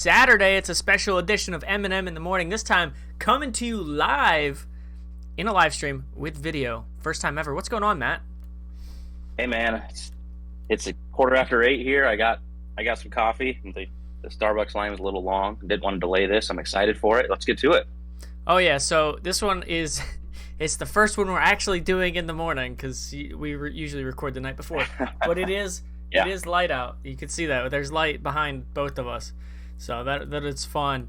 Saturday. It's a special edition of M&M in the Morning. This time coming to you live in a live stream with video. First time ever. What's going on, Matt? Hey man, it's a 8:15 here. I got some coffee. The Starbucks line was a little long. Didn't want to delay this. I'm excited for it. Let's get to it. Oh yeah, so this one is it's the first one we're actually doing in the morning because we usually record the night before. But it is light out. You can see that there's light behind both of us, so that it's fun.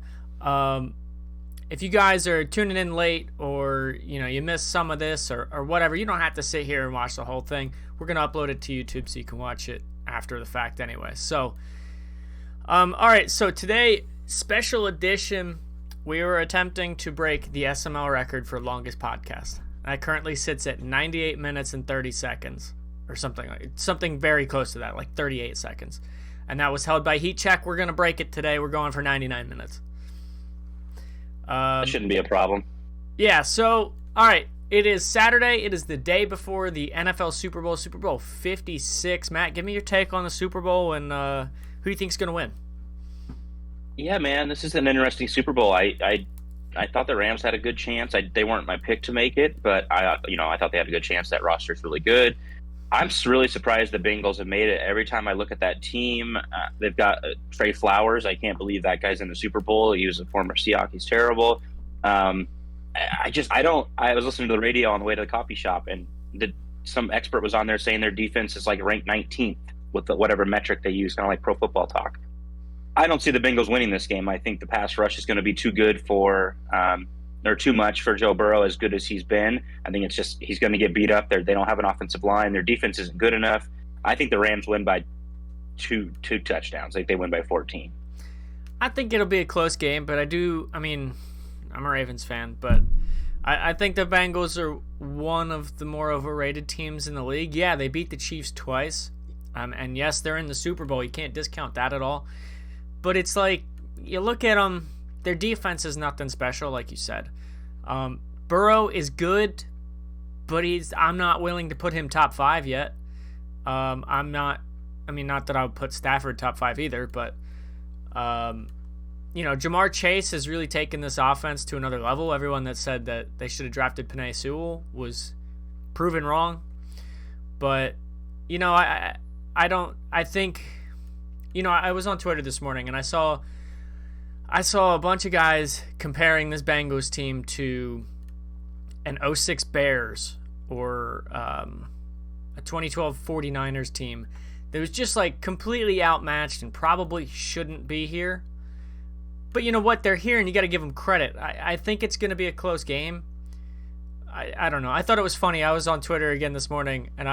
If you guys are tuning in late or you missed some of this or whatever, you don't have to sit here and watch the whole thing. We're gonna upload it to YouTube so you can watch it after the fact anyway. So all right, so today, special edition, we were attempting to break the SML record for longest podcast. That currently sits at 98 minutes and 30 seconds or something very close to that, like 38 seconds. And that was held by Heat Check. We're going to break it today. We're going for 99 minutes. That shouldn't be a problem. Yeah, so, all right. It is Saturday. It is the day before the NFL Super Bowl, Super Bowl 56. Matt, give me your take on the Super Bowl and who do you think is going to win? Yeah, man, this is an interesting Super Bowl. I thought the Rams had a good chance. They weren't my pick to make it, but I thought they had a good chance. That roster's really good. I'm really surprised the Bengals have made it. Every time I look at that team, they've got Trey Flowers. I can't believe that guy's in the Super Bowl. He was a former Seahawk. He's terrible. I was listening to the radio on the way to the coffee shop, and some expert was on there saying their defense is like ranked 19th with whatever metric they use, kind of like Pro Football Talk. I don't see the Bengals winning this game. I think the pass rush is going to be too good or too much for Joe Burrow, as good as he's been. I think it's just he's going to get beat up. They don't have an offensive line. Their defense isn't good enough. I think the Rams win by two touchdowns. Like they win by 14. I think it'll be a close game, but I'm a Ravens fan, but I think the Bengals are one of the more overrated teams in the league. Yeah, they beat the Chiefs twice. And yes, they're in the Super Bowl. You can't discount that at all. But it's like, you look at them, their defense is nothing special, like you said. Burrow is good, but I'm not willing to put him top 5 yet. Not that I would put Stafford top 5 either, but, Jamar Chase has really taken this offense to another level. Everyone that said that they should have drafted Penei Sewell was proven wrong. But, I was on Twitter this morning and I saw a bunch of guys comparing this Bengals team to an 06 Bears or a 2012 49ers team that was just like completely outmatched and probably shouldn't be here. But you know what? They're here and you got to give them credit. I think it's going to be a close game. I don't know. I thought it was funny. I was on Twitter again this morning and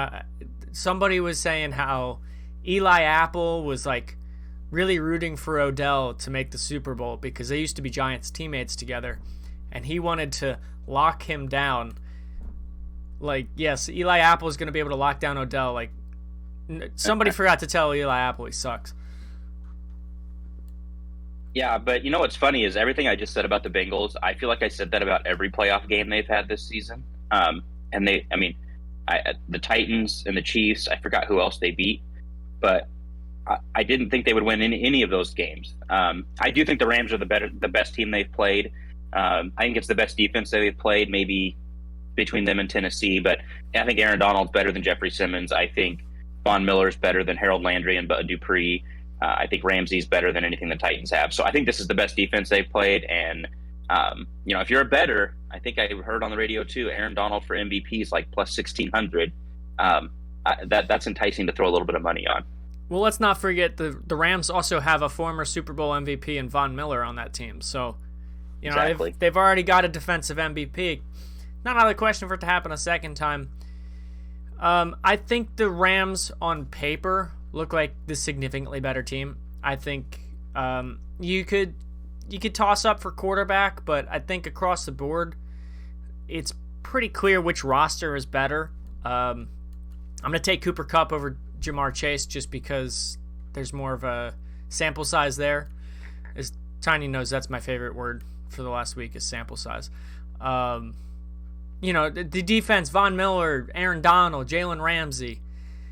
somebody was saying how Eli Apple was like really rooting for Odell to make the Super Bowl because they used to be Giants teammates together and he wanted to lock him down. Like, yes, Eli Apple is going to be able to lock down Odell. Like, somebody forgot to tell Eli Apple he sucks. Yeah, but you know what's funny is everything I just said about the Bengals, I feel like I said that about every playoff game they've had this season. The Titans and the Chiefs, I forgot who else they beat, but I didn't think they would win any of those games. I do think the Rams are the best team they've played. I think it's the best defense that they've played, maybe between them and Tennessee. But I think Aaron Donald's better than Jeffrey Simmons. I think Von Miller's better than Harold Landry and Bud Dupree. I think Ramsey's better than anything the Titans have. So I think this is the best defense they've played. And if you're a bettor, I think I heard on the radio too, Aaron Donald for MVP is like plus 1,600. That's enticing to throw a little bit of money on. Well, let's not forget the Rams also have a former Super Bowl MVP and Von Miller on that team. So, exactly. they've already got a defensive MVP. Not out of the question for it to happen a second time. I think the Rams on paper look like the significantly better team. I think you could toss up for quarterback, but I think across the board, it's pretty clear which roster is better. I'm going to take Cooper Kupp over Jamar Chase just because there's more of a sample size there. As Tiny knows, that's my favorite word for the last week is sample size. The defense, Von Miller, Aaron Donald, Jalen Ramsey.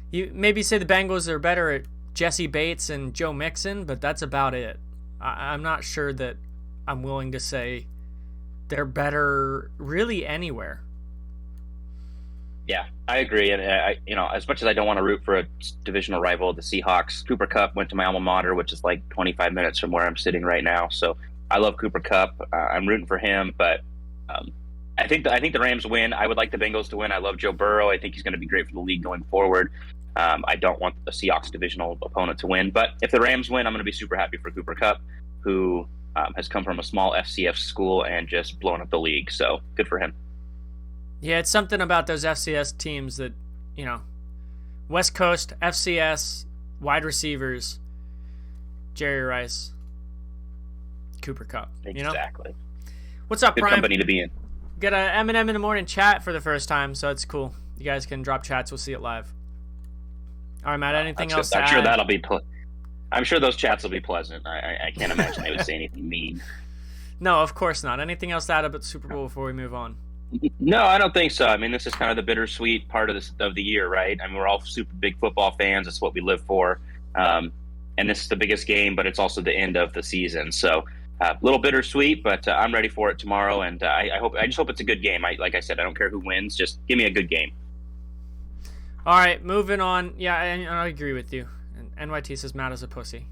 You maybe say the Bengals are better at Jesse Bates and Joe Mixon, but that's about it. I'm not sure that I'm willing to say they're better really anywhere. Yeah, I agree. And as much as I don't want to root for a divisional rival, the Seahawks, Cooper Kupp went to my alma mater, which is like 25 minutes from where I'm sitting right now. So I love Cooper Kupp. I'm rooting for him, but I think the Rams win. I would like the Bengals to win. I love Joe Burrow. I think he's going to be great for the league going forward. I don't want the Seahawks divisional opponent to win, but if the Rams win, I'm going to be super happy for Cooper Kupp, who has come from a small FCS school and just blown up the league. So good for him. Yeah, it's something about those FCS teams that, West Coast, FCS, wide receivers, Jerry Rice, Cooper Kupp. Exactly. What's up, Good Prime? company to be in. Got a Eminem in the morning chat for the first time, so it's cool. You guys can drop chats. We'll see it live. All right, Matt, anything else to I'm add? sure that'll be I'm sure those chats will be pleasant. I can't imagine they would say anything mean. No, of course not. Anything else to add about the Super Bowl before we move on? No, I don't think so. I mean, this is kind of the bittersweet part of the year, right? I mean, we're all super big football fans. It's what we live for. And this is the biggest game, but it's also the end of the season. So a little bittersweet, but I'm ready for it tomorrow. And I just hope it's a good game. Like I said, I don't care who wins. Just give me a good game. All right, moving on. Yeah, I agree with you. And NYT says Matt is a pussy.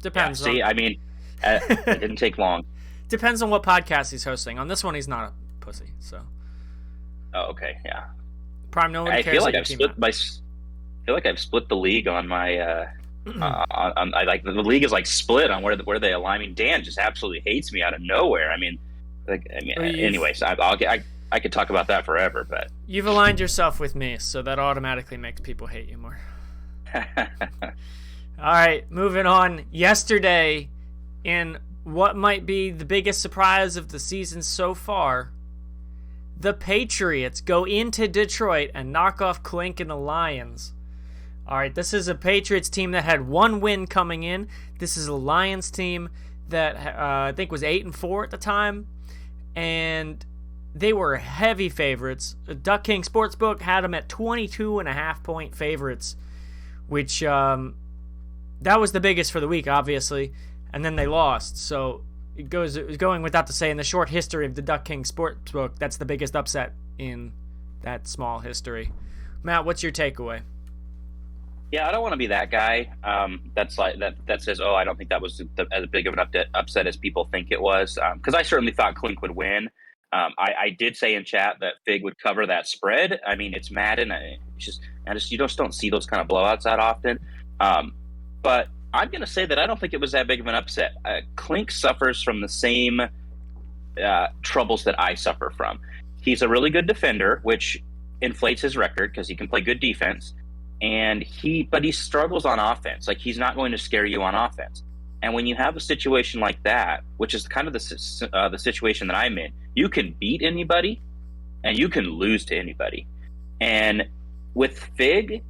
Depends. Yeah, see, I mean, it didn't take long. Depends on what podcast he's hosting. On this one, he's not a pussy. So. Oh, okay, yeah. Prime, no one cares. I feel like I've split the league on my. I like the league is like split on where they align. I mean, Dan just absolutely hates me out of nowhere. I mean, anyways, I could talk about that forever, but you've aligned yourself with me, so that automatically makes people hate you more. All right, moving on. Yesterday, in what might be the biggest surprise of the season so far, the Patriots go into Detroit and knock off Clink and the Lions. All right, this is a Patriots team that had one win coming in. This is a Lions team that I think was 8-4 at the time, and they were heavy favorites. Duck King Sportsbook had them at 22.5-point favorites, which that was the biggest for the week, obviously, and then they lost. So it was going without to say, in the short history of the Duck King Sportsbook, that's the biggest upset in that small history. Matt, what's your takeaway? Yeah, I don't want to be that guy that's like that says, oh, I don't think that was as big of an upset as people think it was, because I certainly thought Clink would win. I did say in chat that Fig would cover that spread. I mean, it's Madden. You just don't see those kind of blowouts that often. But I'm going to say that I don't think it was that big of an upset. Clink suffers from the same troubles that I suffer from. He's a really good defender, which inflates his record because he can play good defense. But he struggles on offense. Like, he's not going to scare you on offense. And when you have a situation like that, which is kind of the situation that I'm in, you can beat anybody and you can lose to anybody. And with Fig,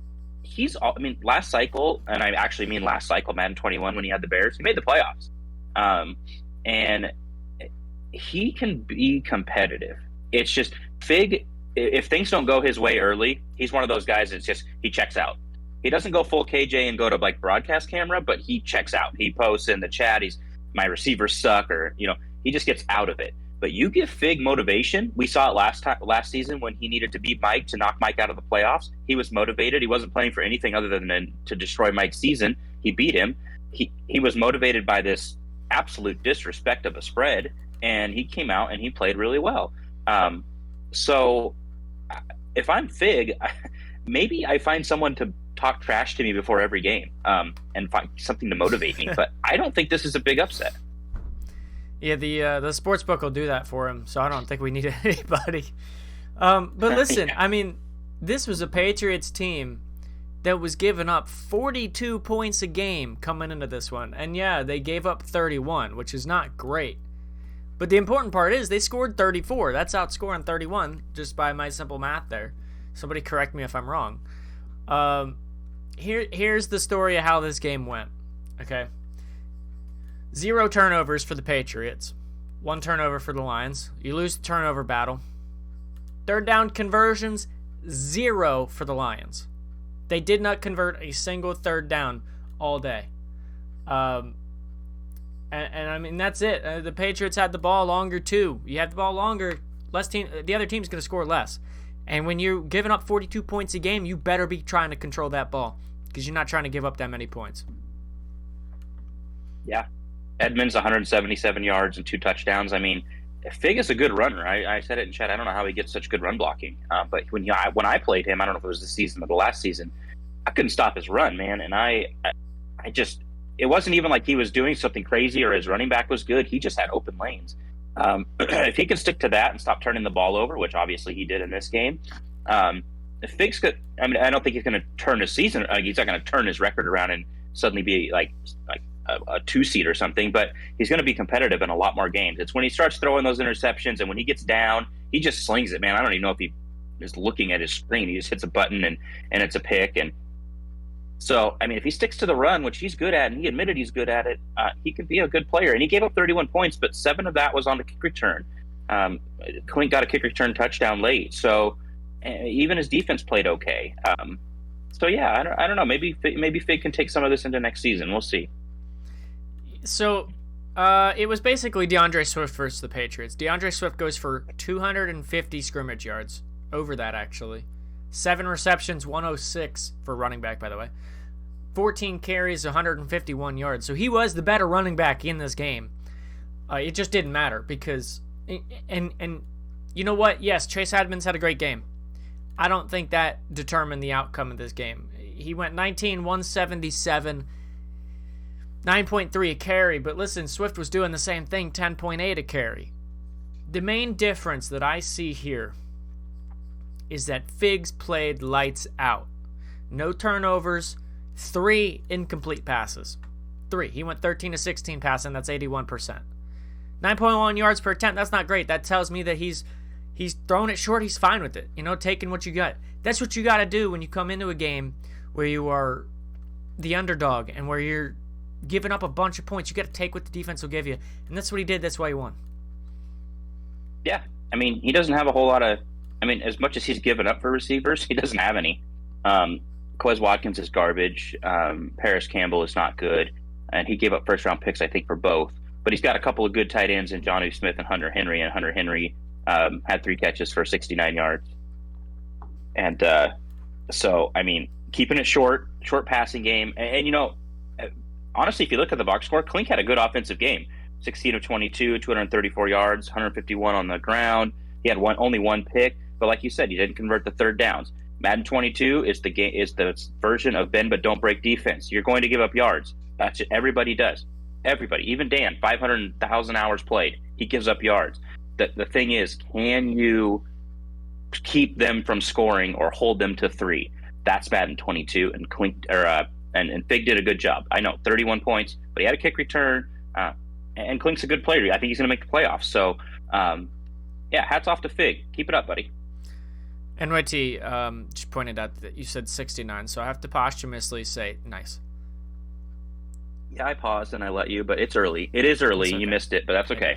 last cycle, and I actually mean last cycle, Madden 21, when he had the Bears, he made the playoffs. And he can be competitive. It's just Fig, if things don't go his way early, he's one of those guys that's just, he checks out. He doesn't go full KJ and go to like broadcast camera, but he checks out. He posts in the chat, my receivers suck, or, he just gets out of it. But you give Fig motivation. We saw it last season when he needed to beat Mike to knock Mike out of the playoffs. He was motivated. He wasn't playing for anything other than to destroy Mike's season. He beat him. He was motivated by this absolute disrespect of a spread, and he came out and he played really well. So if I'm Fig, maybe I find someone to talk trash to me before every game and find something to motivate me. But I don't think this is a big upset. Yeah, the sportsbook will do that for him, so I don't think we need anybody. But listen, I mean, this was a Patriots team that was giving up 42 points a game coming into this one. And yeah, they gave up 31, which is not great. But the important part is they scored 34. That's outscoring 31 just by my simple math there. Somebody correct me if I'm wrong. Here's the story of how this game went. Okay. 0 turnovers for the Patriots. 1 turnover for the Lions. You lose the turnover battle. Third down conversions, 0 for the Lions. They did not convert a single third down all day. And I mean, that's it. The Patriots had the ball longer, too. You have the ball longer, the other team's going to score less. And when you're giving up 42 points a game, you better be trying to control that ball because you're not trying to give up that many points. Yeah. Edmonds, 177 yards and 2 touchdowns. I mean, Fig is a good runner. I said it in chat. I don't know how he gets such good run blocking. But when I played him, I don't know if it was this season or the last season, I couldn't stop his run, man. And I just, it wasn't even like he was doing something crazy or his running back was good. He just had open lanes. If he can stick to that and stop turning the ball over, which obviously he did in this game, if Fig's good, I mean, I don't think he's going to turn his season. He's not going to turn his record around and suddenly be like a 2-seed or something, but he's going to be competitive in a lot more games. It's when he starts throwing those interceptions and when he gets down, he just slings it, man. I don't even know if he is looking at his screen. He just hits a button and it's a pick. And so, I mean, if he sticks to the run, which he's good at, and he admitted he's good at it, he could be a good player. And he gave up 31 points, but 7 of that was on the kick return. Klink got a kick return touchdown late. So even his defense played okay. So yeah, I don't know. Maybe Fig can take some of this into next season. We'll see. So it was basically DeAndre Swift versus the Patriots. DeAndre Swift goes for 250 scrimmage yards, over that actually. 7 receptions, 106 for running back, by the way. 14 carries, 151 yards. So he was the better running back in this game. It just didn't matter because, and you know what? Yes, Chase Edmonds had a great game. I don't think that determined the outcome of this game. He went 19, 177. 9.3 a carry, but listen, Swift was doing the same thing, 10.8 a carry. The main difference that I see here is that Figs played lights out. No turnovers, 3 incomplete passes. 3. He went 13 to 16 passing, that's 81%. 9.1 yards per attempt, that's not great. That tells me that he's throwing it short, he's fine with it. You know, taking what you got. That's what you got to do when you come into a game where you are the underdog and where you're giving up a bunch of points. You got to take what the defense will give you, and that's what he did. That's why he won. Yeah, I mean, he doesn't have a whole lot of. I mean, as much as he's given up for receivers, he doesn't have any. Quez Watkins is garbage. Paris Campbell is not good, and he gave up first-round picks, I think, for both. But he's got a couple of good tight ends in Jonnu Smith and Hunter Henry, and Hunter Henry had 3 catches for 69 yards. And so, I mean, keeping it short passing game, and you know. Honestly, if you look at the box score, Klink had a good offensive game. 16 of 22, 234 yards, 151 on the ground. He had only one pick, but like you said, he didn't convert the third downs. Madden 22 is the version of bend but don't break defense. You're going to give up yards. That's it. Everybody does. Everybody, even Dan, 500,000 hours played. He gives up yards. The thing is, can you keep them from scoring or hold them to 3? That's Madden 22, and Klink and Fig did a good job. I know, 31 points, but he had a kick return. And Klink's a good player. I think he's going to make the playoffs. So, yeah, hats off to Fig. Keep it up, buddy. NYT just pointed out that you said 69, so I have to posthumously say nice. Yeah, I paused and I let you, but it's early. It is early. Okay. You missed it, but that's okay.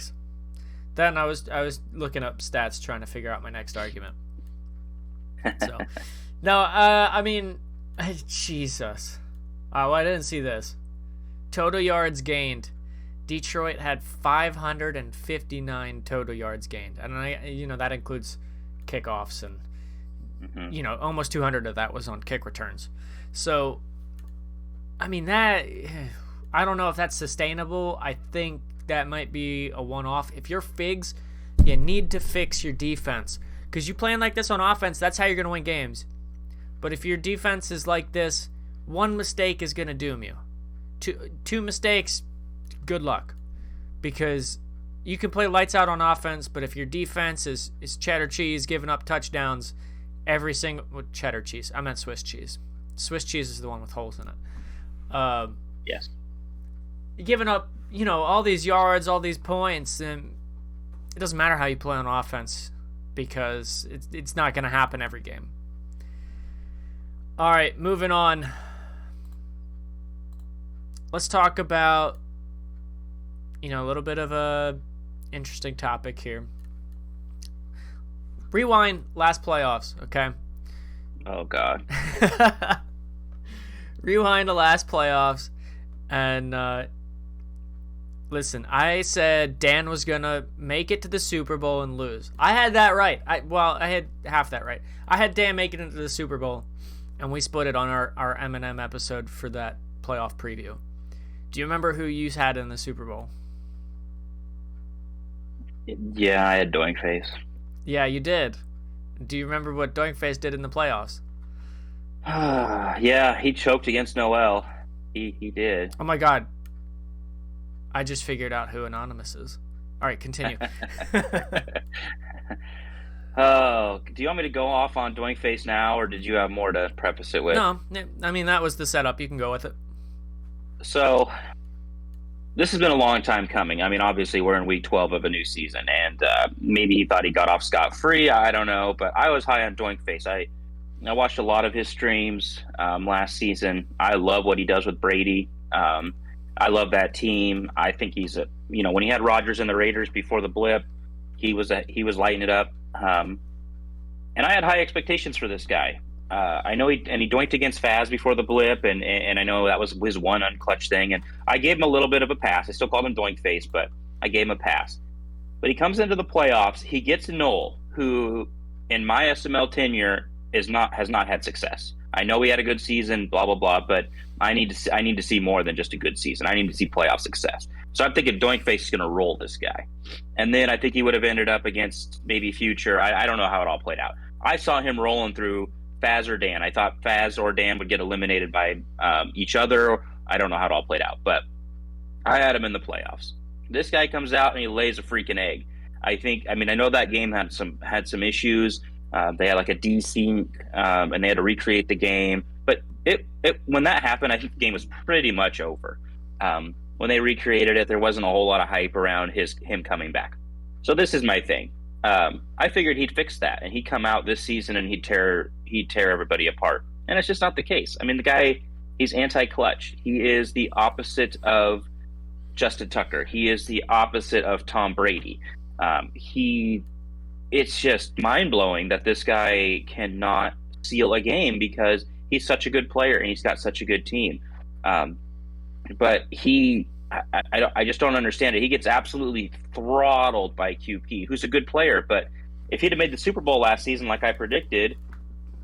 Then I was looking up stats trying to figure out my next argument. So, no, I mean, Jesus. Oh, I didn't see this. Total yards gained. Detroit had 559 total yards gained. And, that includes kickoffs and, almost 200 of that was on kick returns. So, I mean, I don't know if that's sustainable. I think that might be a one-off. If you're Figs, you need to fix your defense. Because you playing like this on offense, that's how you're going to win games. But if your defense is like this, one mistake is going to doom you. Two mistakes, good luck. Because you can play lights out on offense, but if your defense is cheddar cheese, giving up touchdowns every single... cheddar cheese. I meant Swiss cheese. Swiss cheese is the one with holes in it. Yes. Giving up, all these yards, all these points, and it doesn't matter how you play on offense because it's not going to happen every game. All right, moving on. Let's talk about, a little bit of a interesting topic here. Rewind last playoffs, okay? Oh, God. Rewind the last playoffs, and Listen, I said Dan was gonna make it to the Super Bowl and lose. I had that right. I had half that right. I had Dan making it to the Super Bowl, and we split it on our Eminem episode for that playoff preview. Do you remember who you had in the Super Bowl? Yeah, I had Doink Face. Yeah, you did. Do you remember what Doink Face did in the playoffs? Yeah, he choked against Noel. He did. Oh my God. I just figured out who Anonymous is. All right, continue. Oh, do you want me to go off on Doink Face now, or did you have more to preface it with? No, I mean, that was the setup. You can go with it. So, this has been a long time coming. I mean, obviously, we're in week 12 of a new season, and maybe he thought he got off scot-free. I don't know, but I was high on Doink Face. I watched a lot of his streams last season. I love what he does with Brady. I love that team. I think he's when he had Rodgers and the Raiders before the blip, he was lighting it up. And I had high expectations for this guy. I know he doinked against Faz before the blip, and I know that was his one unclutch thing, and I gave him a little bit of a pass. I still called him Doink Face, but I gave him a pass. But he comes into the playoffs. He gets Noel, who, in my SML tenure, has not had success. I know he had a good season, blah blah blah, but I need to see more than just a good season. I need to see playoff success. So I'm thinking Doink Face is going to roll this guy, and then I think he would have ended up against maybe Future. I don't know how it all played out. I saw him rolling through Faz or Dan. I thought Faz or Dan would get eliminated by each other. I don't know how it all played out, but I had him in the playoffs. This guy comes out and he lays a freaking egg. I know that game had some issues. They had like a desync, and they had to recreate the game. But when that happened, I think the game was pretty much over. When they recreated it, there wasn't a whole lot of hype around him coming back. So this is my thing. I figured he'd fix that, and he'd come out this season and he'd tear everybody apart. And it's just not the case. I mean, the guy, he's anti-clutch. He is the opposite of Justin Tucker. He is the opposite of Tom Brady. It's just mind-blowing that this guy cannot seal a game because he's such a good player and he's got such a good team. But I just don't understand it. He gets absolutely throttled by QP, who's a good player. But if he'd have made the Super Bowl last season like I predicted,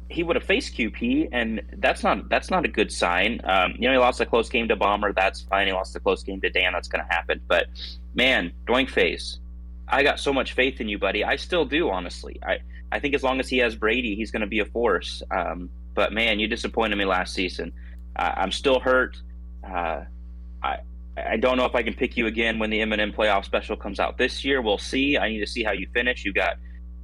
he would have faced QP, and that's not a good sign. He lost a close game to Bomber. That's fine. He lost a close game to Dan. That's going to happen. But, man, Doink Face, I got so much faith in you, buddy. I still do, honestly. I think as long as he has Brady, he's going to be a force. But, man, you disappointed me last season. I'm still hurt. I don't know if I can pick you again when the Eminem playoff special comes out this year. We'll see. I need to see how you finish. You got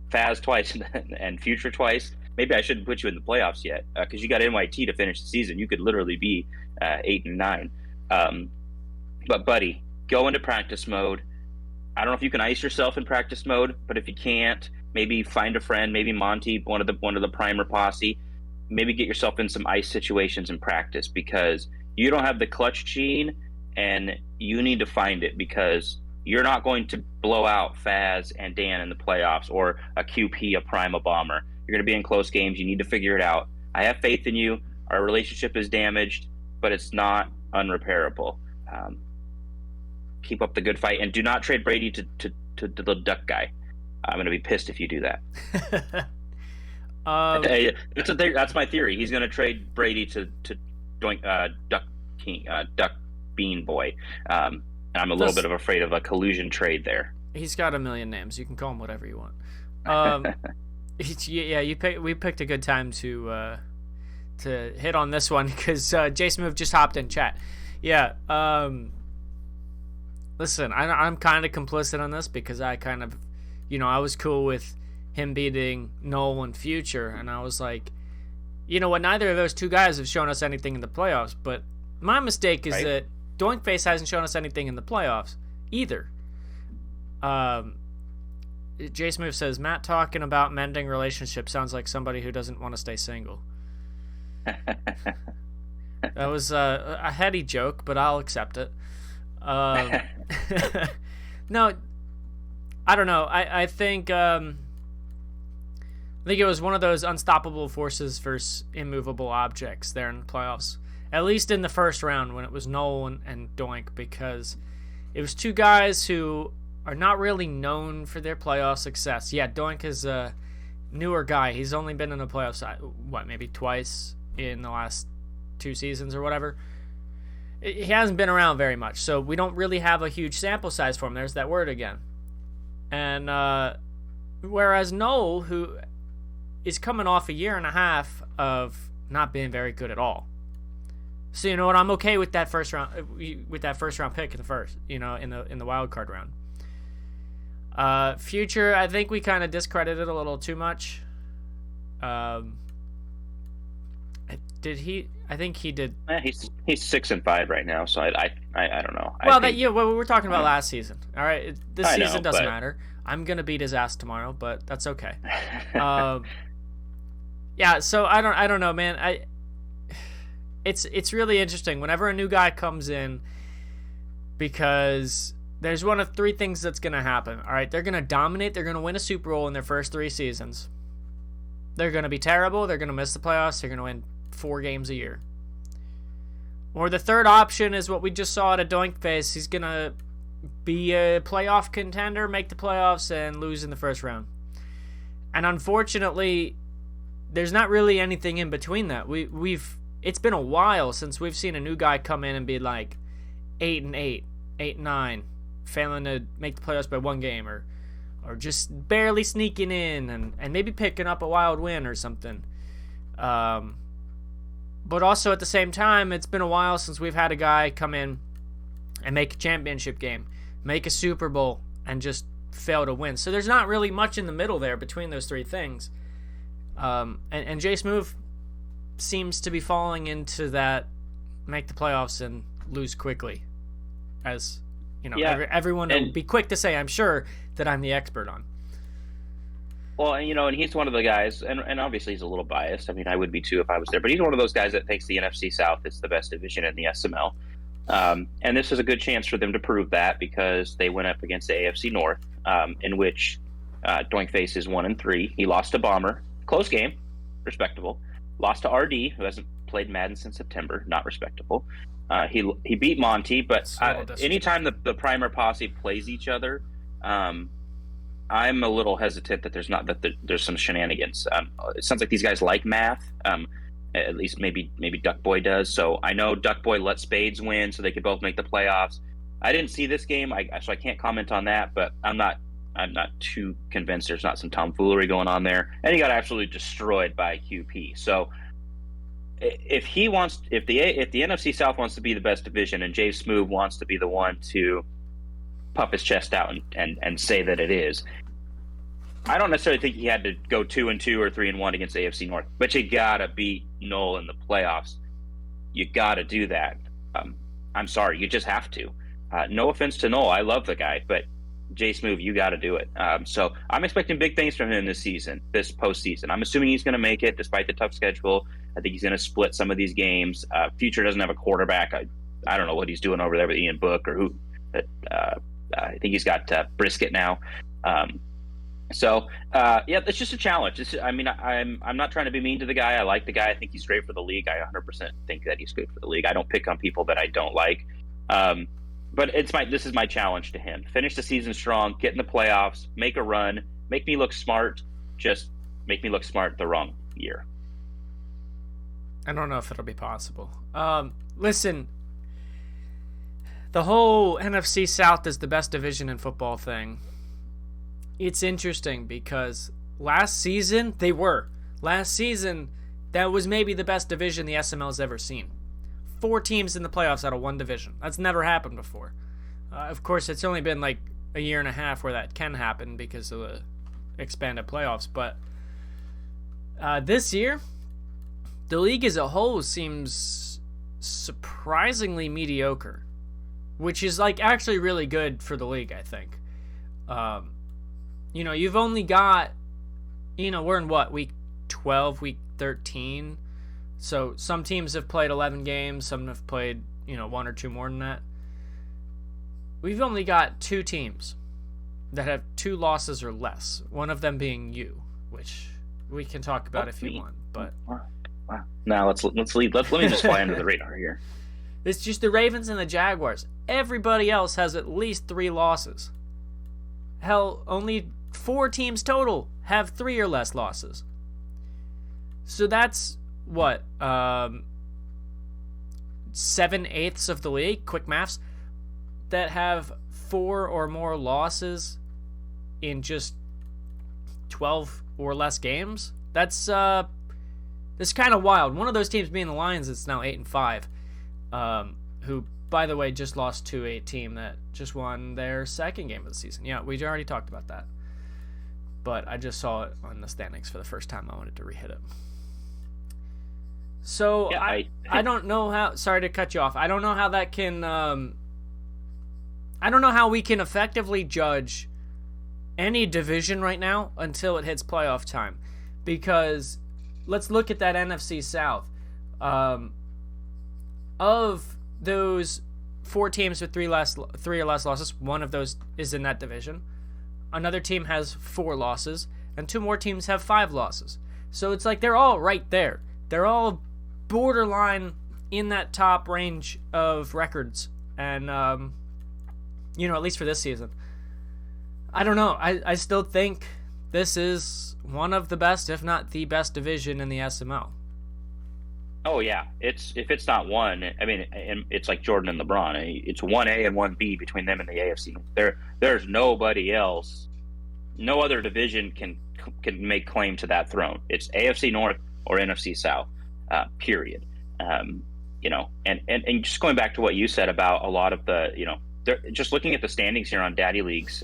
Faz twice and Future twice. Maybe I shouldn't put you in the playoffs yet because you got NYT to finish the season. You could literally be 8 and 9. But, buddy, go into practice mode. I don't know if you can ice yourself in practice mode, but if you can't, maybe find a friend, maybe Monty, one of the primer posse. Maybe get yourself in some ice situations in practice because you don't have the clutch gene, and you need to find it because you're not going to blow out Faz and Dan in the playoffs or a QP, a Prime, a Bomber. You're going to be in close games. You need to figure it out. I have faith in you. Our relationship is damaged, but it's not unrepairable. Keep up the good fight, and do not trade Brady to the Duck guy. I'm going to be pissed if you do that. That's my theory. He's going to trade Brady to Duck King, Duck Bean Boy, and I'm a little bit afraid of a collusion trade there. He's got a million names. You can call him whatever you want. We picked a good time to hit on this one because Jason Move just hopped in chat. Yeah. Listen, I'm kind of complicit on this because I kind of, I was cool with him beating Noel and Future, and I was like, you know what? Neither of those two guys have shown us anything in the playoffs, but my mistake is that Doink Face hasn't shown us anything in the playoffs either. Jace Move says, Matt talking about mending relationships sounds like somebody who doesn't want to stay single. That was a heady joke, but I'll accept it. No, I don't know. I think it was one of those unstoppable forces versus immovable objects there in the playoffs. At least in the first round when it was Noel and Doink, because It was two guys who are not really known for their playoff success. Yeah, Doink is a newer guy. He's only been in the playoffs, maybe twice in the last 2 seasons or whatever. He hasn't been around very much, so we don't really have a huge sample size for him. There's that word again. And whereas Noel, who is coming off a year and a half of not being very good at all. So you know what? I'm okay with that first round pick in the first, in the wild card round. Future, I think we kind of discredited a little too much. Did he? I think he did. He's 6-5 right now, so I don't know. Well, we're talking about last season. All right, this season doesn't matter. I'm gonna beat his ass tomorrow, but that's okay. Yeah, so I don't know, man. It's really interesting whenever a new guy comes in, because there's one of 3 things that's gonna happen. All right, they're gonna dominate. They're gonna win a Super Bowl in their first 3 seasons. They're gonna be terrible. They're gonna miss the playoffs. They're gonna win 4 games a year. Or the third option is what we just saw at a Doink face. He's gonna be a playoff contender, make the playoffs, and lose in the first round. And unfortunately, there's not really anything in between that. It's been a while since we've seen a new guy come in and be like 8-8, 8-9, failing to make the playoffs by 1 game, or just barely sneaking in and maybe picking up a wild win or something. But also at the same time, it's been a while since we've had a guy come in and make a championship game, make a Super Bowl, and just fail to win. So there's not really much in the middle there between those 3 things. And Jay Smoove seems to be falling into that make the playoffs and lose quickly. As, everyone will be quick to say, I'm sure, that I'm the expert on. Well, and he's one of the guys, and obviously he's a little biased. I mean, I would be too if I was there, but he's one of those guys that thinks the NFC South is the best division in the SML. And this is a good chance for them to prove that, because they went up against the AFC North, in which Doink Face is 1-3. He lost to Bomber. Close game. Respectable. Lost to RD, who hasn't played Madden since September. Not respectable. He beat Monty, but anytime the Primer Posse plays each other, I'm a little hesitant that there's some shenanigans. It sounds like these guys like math. At least maybe Duck Boy does. So I know Duck Boy let Spades win so they could both make the playoffs. I didn't see this game, so I can't comment on that. But I'm not too convinced there's not some tomfoolery going on there. And he got absolutely destroyed by QP. So if the NFC South wants to be the best division, and Jay Smoove wants to be the one to puff his chest out and say that it is, I don't necessarily think he had to go 2-2 or 3-1 against AFC North, but you gotta beat Noel in the playoffs. You gotta do that. I'm sorry, you just have to. No offense to Noel, I love the guy, but Jay Smoove, you gotta do it. So I'm expecting big things from him this postseason. I'm assuming he's gonna make it despite the tough schedule. I think he's gonna split some of these games. Future doesn't have a quarterback. I don't know what he's doing over there with Ian Book or who. I think he's got Brisket now. It's just a challenge. I'm not trying to be mean to the guy. I like the guy. I think he's great for the league. I 100% think that he's good for the league. I don't pick on people that I don't like. But this is my challenge to him. Finish the season strong, get in the playoffs, make a run, make me look smart. Just make me look smart the wrong year. I don't know if it'll be possible. Listen, the whole NFC South is the best division in football thing. It's interesting because last season, that was maybe the best division the SML's ever seen. 4 teams in the playoffs out of 1 division. That's never happened before. Of course, it's only been like a year and a half where that can happen because of the expanded playoffs. But this year, the league as a whole seems surprisingly mediocre, which is like actually really good for the league, I think. You've only got, we're in what, week 12, week 13? So some teams have played 11 games, some have played, 1 or 2 more than that. We've only got 2 teams that have 2 losses or less, one of them being you, which we can talk about if you want. But wow. Now let's lead. Let me just fly under the radar here. It's just the Ravens and the Jaguars. everybody else has at least 3 losses. Hell, only 4 teams total have 3 or less losses. So that's what, 7/8 of the league, quick maths, that have 4 or more losses in just 12 or less games. That's kind of wild. One of those teams being the Lions, it's now 8-5, who, by the way, just lost to a team that just won their second game of the season. Yeah, we already talked about that, but I just saw it on the standings for the first time. I wanted to re-hit it. So yeah, I don't know how. Sorry to cut you off. I don't know how that can. I don't know how we can effectively judge any division right now until it hits playoff time, because let's look at that NFC South. Of those 4 teams with 3 or less losses, one of those is in that division. Another team has 4 losses, and 2 more teams have 5 losses. So it's like they're all right there. They're all borderline in that top range of records, and at least for this season. I don't know. I still think this is one of the best, if not the best, division in the SML. Oh yeah, if it's not one, I mean, and it's like Jordan and LeBron. It's 1A and 1B between them and the AFC. There's nobody else. No other division can make claim to that throne. It's AFC North or NFC South. Period. And just going back to what you said about a lot of the, just looking at the standings here on Daddy Leagues,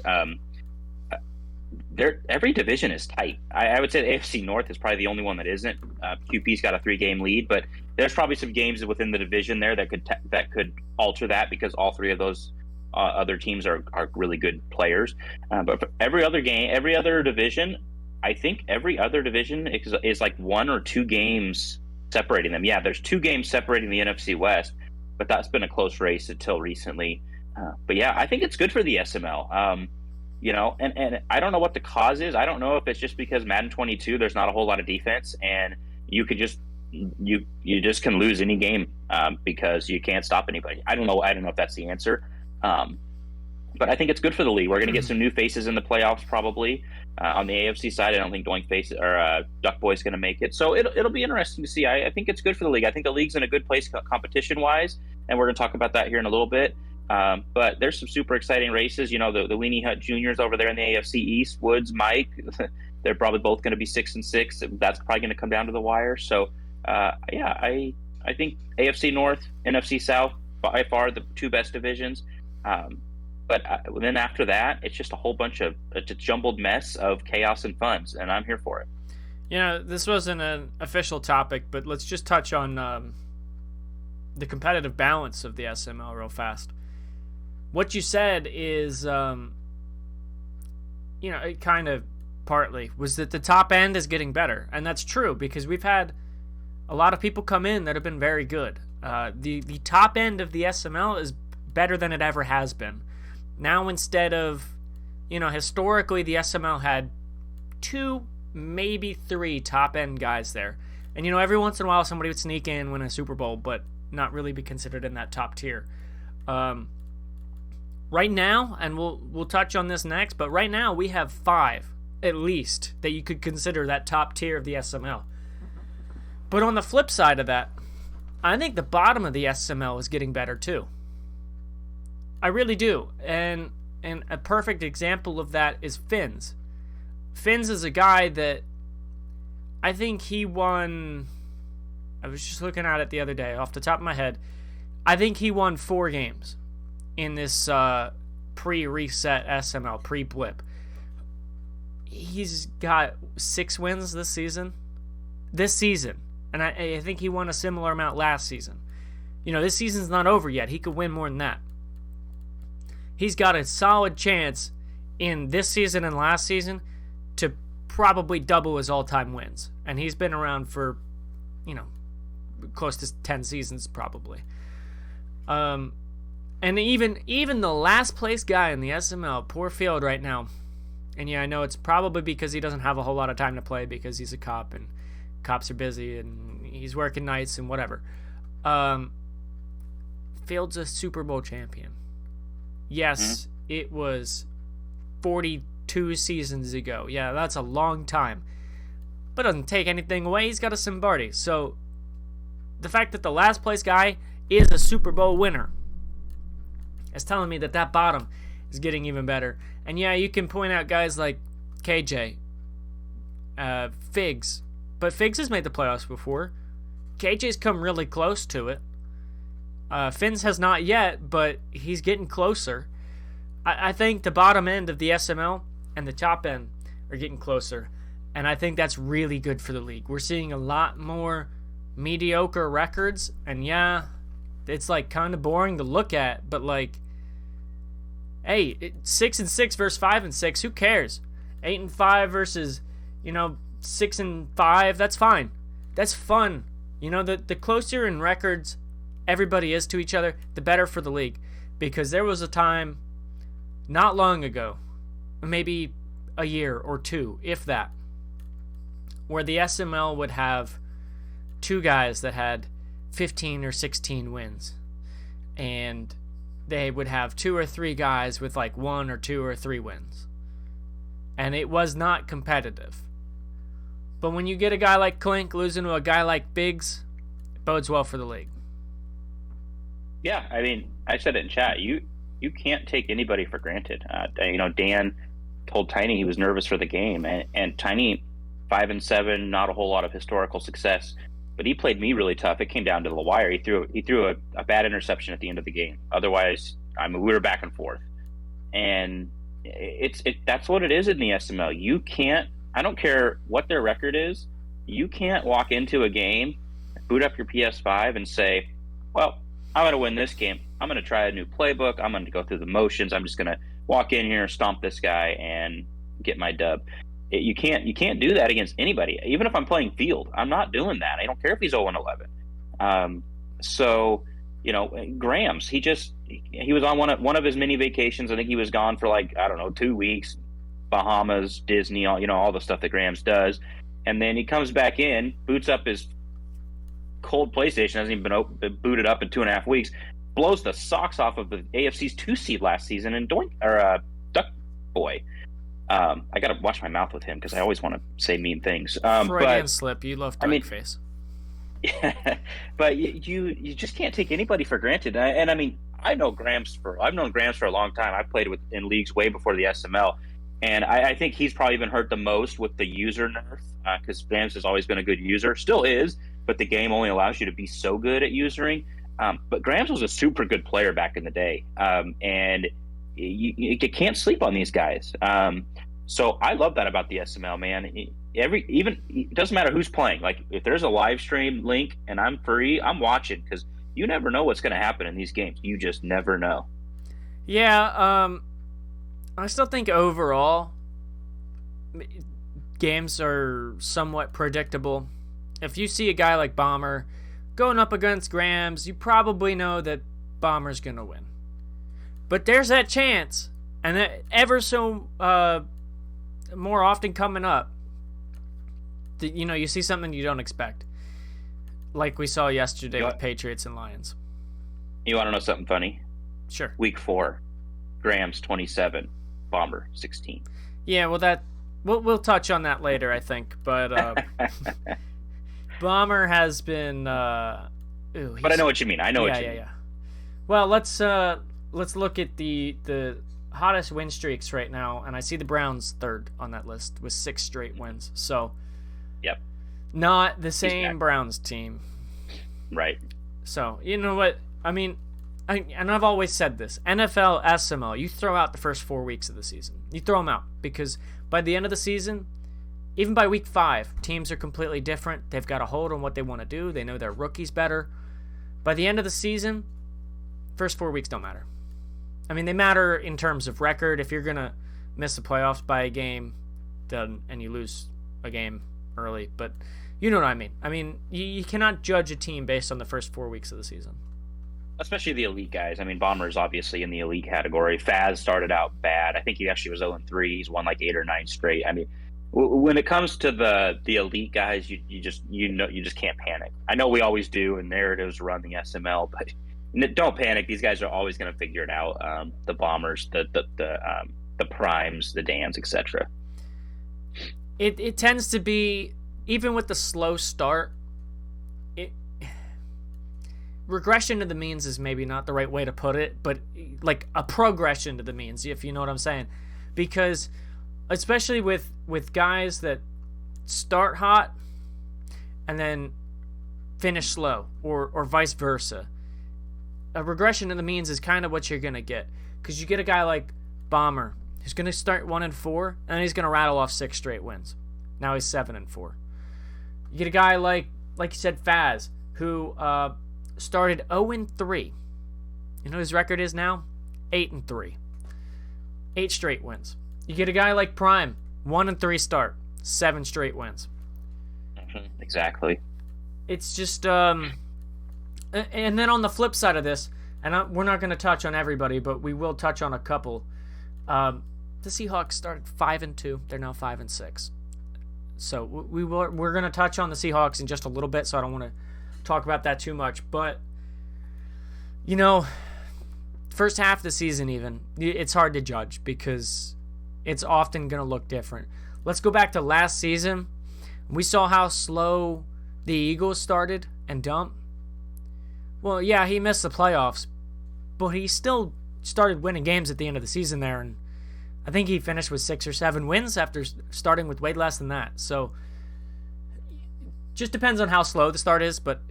every division is tight. I would say the AFC North is probably the only one that isn't. QP's got a 3-game lead, but there's probably some games within the division there that could alter that, because all 3 of those other teams are really good players. But for every other division, I think every other division is like 1 or 2 games separating them. Yeah, there's 2 games separating the NFC West, but that's been a close race until recently. But yeah, I think it's good for the SML. And I don't know what the cause is. I don't know if it's just because Madden 22, there's not a whole lot of defense, and you could just you just can lose any game because you can't stop anybody. I don't know if that's the answer. But I think it's good for the league. We're going to get some new faces in the playoffs probably. On the AFC side, I don't think Duck Boy's going to make it. So it'll be interesting to see. I think it's good for the league. I think the league's in a good place competition-wise, and we're going to talk about that here in a little bit. But there's some super exciting races. The Weenie Hut Juniors over there in the AFC East, Woods, Mike, they're probably both going to be 6-6. That's probably going to come down to the wire. So, I think AFC North, NFC South, by far the 2 best divisions. But then after that, it's just a whole bunch of a jumbled mess of chaos and fun, and I'm here for it. This wasn't an official topic, but let's just touch on the competitive balance of the SML real fast. What you said is, it kind of partly was that the top end is getting better, and that's true because we've had a lot of people come in that have been very good. The top end of the SML is better than it ever has been. Now, instead of, historically the SML had 2, maybe 3 top end guys there, and every once in a while somebody would sneak in, win a Super Bowl, but not really be considered in that top tier. Right now, and we'll touch on this next, but right now we have 5 at least that you could consider that top tier of the SML. But on the flip side of that, I think the bottom of the SML is getting better too. I really do. And a perfect example of that is Finns. Finns is a guy that I think he won. I was just looking at it the other day off the top of my head. I think he won 4 games in this pre-reset SML, pre-blip. He's got 6 wins this season. And I think he won a similar amount last season. This season's not over yet. He could win more than that. He's got a solid chance in this season and last season to probably double his all-time wins. And he's been around for, close to 10 seasons probably. And even the last place guy in the SML, poor Field right now. And yeah, I know it's probably because he doesn't have a whole lot of time to play because he's a cop and cops are busy and he's working nights and whatever. Field's a Super Bowl champion. Yes, it was 42 seasons ago. Yeah, that's a long time. But doesn't take anything away. He's got a Simbardi. So the fact that the last place guy is a Super Bowl winner is telling me that that bottom is getting even better. And yeah, you can point out guys like KJ, Figs. But Figs has made the playoffs before. KJ's come really close to it. Fins has not yet, but he's getting closer. I think the bottom end of the SML and the top end are getting closer. And I think that's really good for the league. We're seeing a lot more mediocre records. And yeah, it's like kind of boring to look at. But like, hey, 6-6 versus 5-6. Who cares? 8-5 versus, 6-5. That's fine. That's fun. The closer in records everybody is to each other, the better for the league. Because there was a time not long ago, maybe a year or two, if that, where the SML would have two guys that had 15 or 16 wins. And they would have 2 or 3 guys with like 1 or 2 or 3 wins. And it was not competitive. But when you get a guy like Clink losing to a guy like Biggs, it bodes well for the league. Yeah, I mean, I said it in chat. You can't take anybody for granted. Dan told Tiny he was nervous for the game, and Tiny, 5-7, not a whole lot of historical success, but he played me really tough. It came down to the wire. He threw a bad interception at the end of the game. Otherwise, we were back and forth, and that's what it is in the SML. You can't. I don't care what their record is. You can't walk into a game, boot up your PS5, and say, "Well, I'm going to win this game. I'm going to try a new playbook. I'm going to go through the motions. I'm just going to walk in here, stomp this guy, and get my dub." You can't do that against anybody. Even if I'm playing field, I'm not doing that. I don't care if he's 0-11. Grams, he was on one of his mini vacations. I think he was gone for 2 weeks, Bahamas, Disney, all the stuff that Grams does, and then he comes back in, boots up his cold PlayStation, hasn't even been booted up in 2.5 weeks, blows the socks off of the AFC's 2 seed last season, and Duck Boy. I got to watch my mouth with him because I always want to say mean things. Freudian slip. You love Duckface. Yeah, but you just can't take anybody for granted. And I mean, I've known Grams for a long time. I've played in leagues way before the SML, and I think he's probably been hurt the most with the user nerf because Grams has always been a good user, still is, but the game only allows you to be so good at usering. But Grams was a super good player back in the day, and you can't sleep on these guys. So I love that about the SML, man. It doesn't matter who's playing. Like if there's a live stream link and I'm free, I'm watching because you never know what's going to happen in these games. You just never know. Yeah, I still think overall games are somewhat predictable. If you see a guy like Bomber going up against Grams, you probably know that Bomber's going to win. But there's that chance, and that ever so more often coming up, that, you see something you don't expect. Like we saw yesterday with Patriots and Lions. You want to know something funny? Sure. Week 4, Grams 27, Bomber 16. Yeah, well, we'll touch on that later, I think. But Bomber has been. But I know what you mean. I know what you mean. Yeah. Well, let's look at the hottest win streaks right now, and I see the Browns third on that list with 6 straight wins. So, yep, not the same Browns team, right? So you know what I mean. And I've always said this: NFL, SML, you throw out the first 4 weeks of the season. You throw them out because by the end of the season, even by week 5, teams are completely different. They've got a hold on what they want to do. They know their rookies better. By the end of the season, first 4 weeks don't matter. I mean, they matter in terms of record. If you're going to miss the playoffs by a game and you lose a game early, but you know what I mean. I mean, you cannot judge a team based on the first 4 weeks of the season. Especially the elite guys. I mean, Bomber's obviously in the elite category. Faz started out bad. I think he actually was 0-3. He's won like 8 or 9 straight. I mean, when it comes to the elite guys, you just can't panic. I know we always do, and narratives run the SML, but don't panic. These guys are always going to figure it out. The Bombers, the Primes, the Dans, etc. It tends to be, even with the slow start, regression to the means is maybe not the right way to put it, but like a progression to the means, if you know what I'm saying. Because especially with guys that start hot and then finish slow, or vice versa, a regression to the means is kind of what you're going to get. Because you get a guy like Bomber, who's going to start 1-4, and then he's going to rattle off 6 straight wins. Now he's 7-4. You get a guy like you said, Faz, who started 0-3. You know his record is now? 8-3. 8 straight wins. You get a guy like Prime, 1-3 start, 7 straight wins. Exactly. It's just, and then on the flip side of this, and we're not going to touch on everybody, but we will touch on a couple. The Seahawks started 5-2. They're now 5-6. So we're going to touch on the Seahawks in just a little bit, so I don't want to talk about that too much. But, you know, first half of the season even, it's hard to judge because it's often going to look different. Let's go back to last season. We saw how slow the Eagles started and dumped. Well, yeah, he missed the playoffs, but he still started winning games at the end of the season there, and I think he finished with 6 or 7 wins after starting with way less than that. So, just depends on how slow the start is, but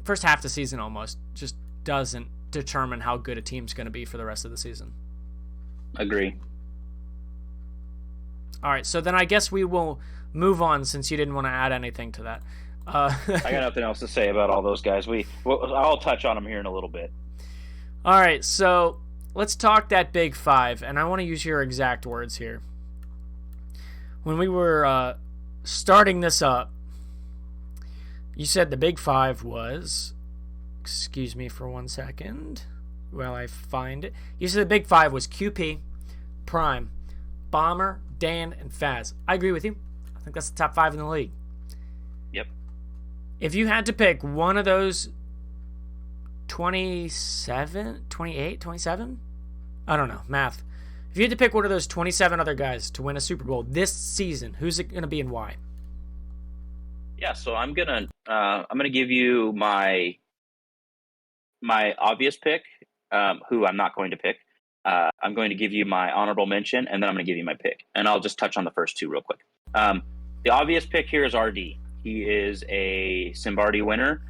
first half of the season almost just doesn't determine how good a team's going to be for the rest of the season. Agree. All right, so then I guess we will move on since you didn't want to add anything to that. I got nothing else to say about all those guys. I'll touch on them here in a little bit. All right, so let's talk that Big Five, and I want to use your exact words here. When we were starting this up, you said the Big Five was, excuse me for 1 second while I find it. You said the Big Five was QP, Prime, Bomber, Dan, and Faz. I agree with you. I think that's the top 5 in the league. Yep. If you had to pick one of those 27, 28, 27? I don't know. Math. If you had to pick one of those 27 other guys to win a Super Bowl this season, who's it going to be and why? Yeah, so I'm gonna give you my obvious pick, who I'm not going to pick. I'm going to give you my honorable mention, and then I'm going to give you my pick. And I'll just touch on the first two real quick. The obvious pick here is RD. He is a Simbardi winner.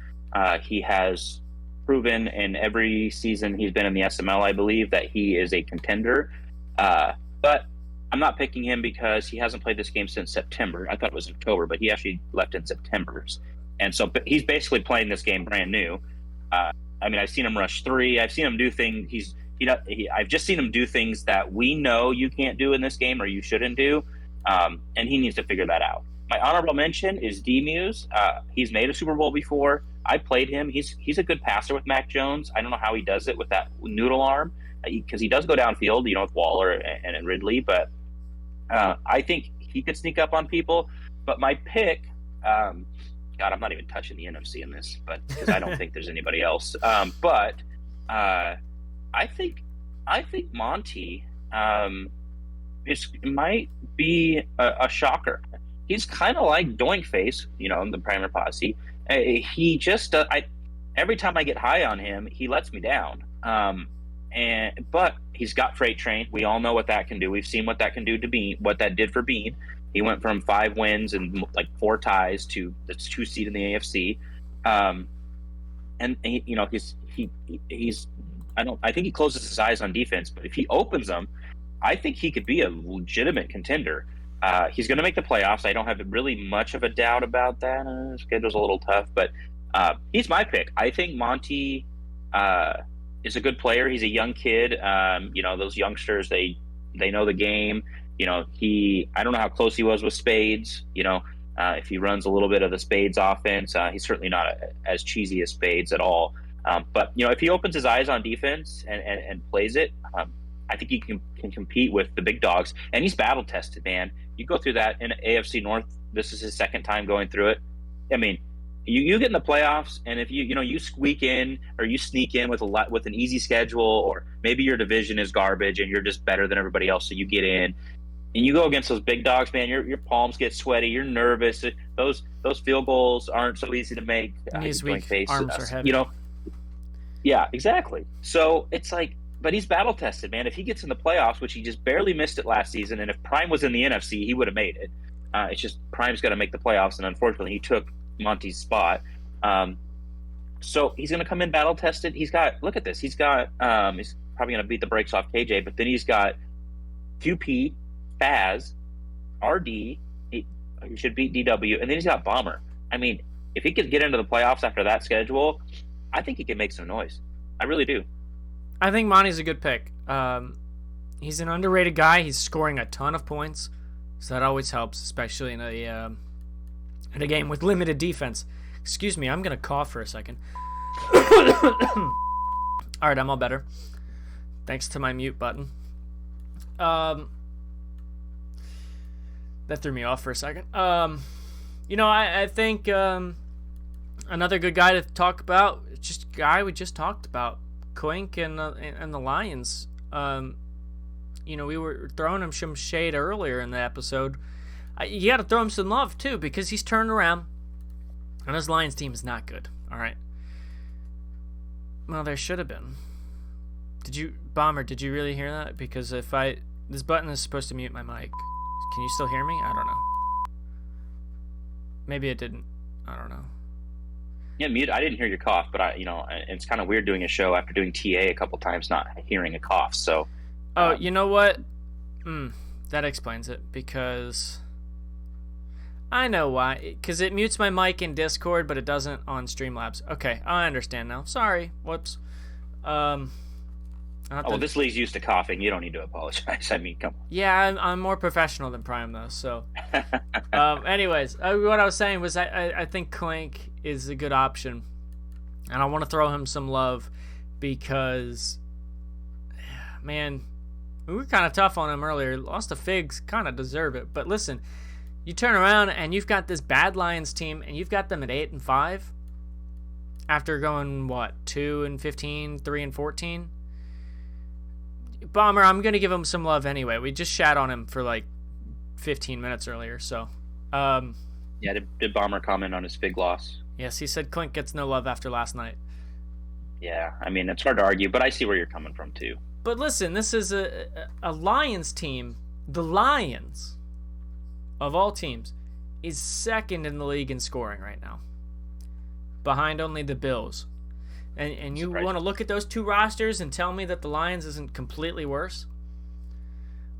He has proven in every season he's been in the SML, I believe, that he is a contender. But I'm not picking him because he hasn't played this game since September. I thought it was October, but he actually left in September. And so he's basically playing this game brand new. I mean, I've seen him rush 3. I've seen him do things. I've just seen him do things that we know you can't do in this game or you shouldn't do. And he needs to figure that out. My honorable mention is D-Muse. He's made a Super Bowl before. I played him. He's a good passer with Mac Jones. I don't know how he does it with that noodle arm because he does go downfield, with Waller and Ridley. But I think he could sneak up on people. But my pick, God, I'm not even touching the NFC in this, but because I don't think there's anybody else. But I think Monty might be a shocker. He's kind of like Doinkface, in the Primer Posse. He just every time I get high on him, he lets me down. But he's got Freight Train. We all know what that can do. We've seen what that can do to Bean, what that did for Bean. He went from 5 wins and like 4 ties to the 2 seed in the AFC. And he's I think he closes his eyes on defense, but if he opens them, I think he could be a legitimate contender. He's going to make the playoffs. I don't have really much of a doubt about that. Schedule's a little tough, but he's my pick. I think Monty is a good player. He's a young kid. Those youngsters, they know the game. I don't know how close he was with Spades. If he runs a little bit of the Spades offense, he's certainly not as cheesy as Spades at all. But if he opens his eyes on defense and plays it, I think he can compete with the big dogs. And he's battle tested, man. You go through that in AFC North. This is his second time going through it. I mean, You get in the playoffs, and if you squeak in or you sneak in with an easy schedule, or maybe your division is garbage and you're just better than everybody else, so you get in and you go against those big dogs, man. Your palms get sweaty. You're nervous. Those field goals aren't so easy to make. Knees weak, arms are heavy. Yeah, exactly. So it's like, but he's battle tested, man. If he gets in the playoffs, which he just barely missed it last season, and if Prime was in the NFC, he would have made it. It's just Prime's got to make the playoffs, and unfortunately, he took Monty's spot. So he's going to come in battle tested. Look at this. He's probably going to beat the brakes off KJ, but then he's got QP, Faz, RD. He should beat DW, and then he's got Bomber. I mean, if he could get into the playoffs after that schedule, I think he can make some noise. I really do. I think Monty's a good pick. He's an underrated guy. He's scoring a ton of points, so that always helps, especially in a game with limited defense. Excuse me, I'm gonna cough for a second. All right, I'm all better, thanks to my mute button. That threw me off for a second. I think another good guy to talk about, just a guy we just talked about, Klink and the Lions. We were throwing him some shade earlier in the episode. You got to throw him some love too, because he's turned around, and this Lions team is not good. All right. Well, there should have been. Bomber? Did you really hear that? Because this button is supposed to mute my mic. Can you still hear me? I don't know. Maybe it didn't. I don't know. Yeah, mute. I didn't hear your cough, but it's kind of weird doing a show after doing TA a couple times, not hearing a cough. So. Oh, you know what? That explains it, because I know why. Because it mutes my mic in Discord, but it doesn't on Streamlabs. Okay, I understand now. Sorry. Whoops. This league's used to coughing. You don't need to apologize. I mean, come on. Yeah, I'm more professional than Prime, though. So, anyways, what I was saying was I think Klink is a good option, and I want to throw him some love because, man, we were kind of tough on him earlier. Lost to Figs, kind of deserve it. But listen, you turn around and you've got this bad Lions team, and you've got them at 8-5 after going 2-15, 3-14. Bomber, I'm gonna give him some love anyway. We just shat on him for like 15 minutes earlier, so. Yeah, did Bomber comment on his Fig loss? Yes, he said Klink gets no love after last night. Yeah, I mean, it's hard to argue, but I see where you're coming from too. But listen, this is a Lions team. The Lions, of all teams, is second in the league in scoring right now, behind only the Bills. And you want to look at those two rosters and tell me that the Lions isn't completely worse?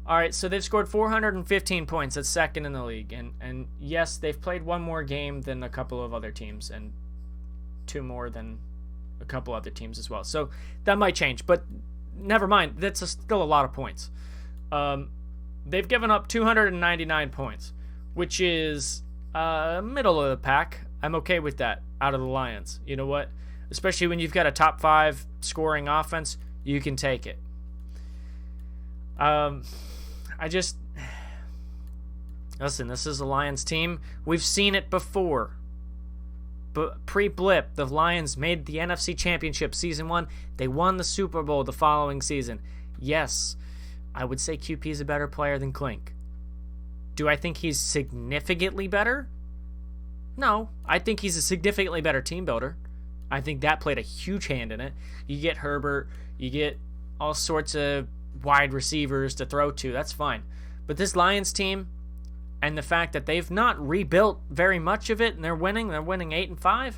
All right, so they've scored 415 points. That's second in the league. And yes, they've played one more game than a couple of other teams, and two more than a couple other teams as well. So that might change, but never mind. That's still a lot of points. They've given up 299 points, which is middle of the pack. I'm okay with that out of the Lions. You know what? Especially when you've got a top 5 scoring offense, you can take it. Listen, this is a Lions team. We've seen it before. But pre-blip, the Lions made the NFC Championship Season 1. They won the Super Bowl the following season. Yes, I would say QP is a better player than Klink. Do I think he's significantly better? No, I think he's a significantly better team builder. I think that played a huge hand in it. You get Herbert, you get all sorts of wide receivers to throw to. That's fine. But this Lions team, and the fact that they've not rebuilt very much of it, and they're winning 8-5.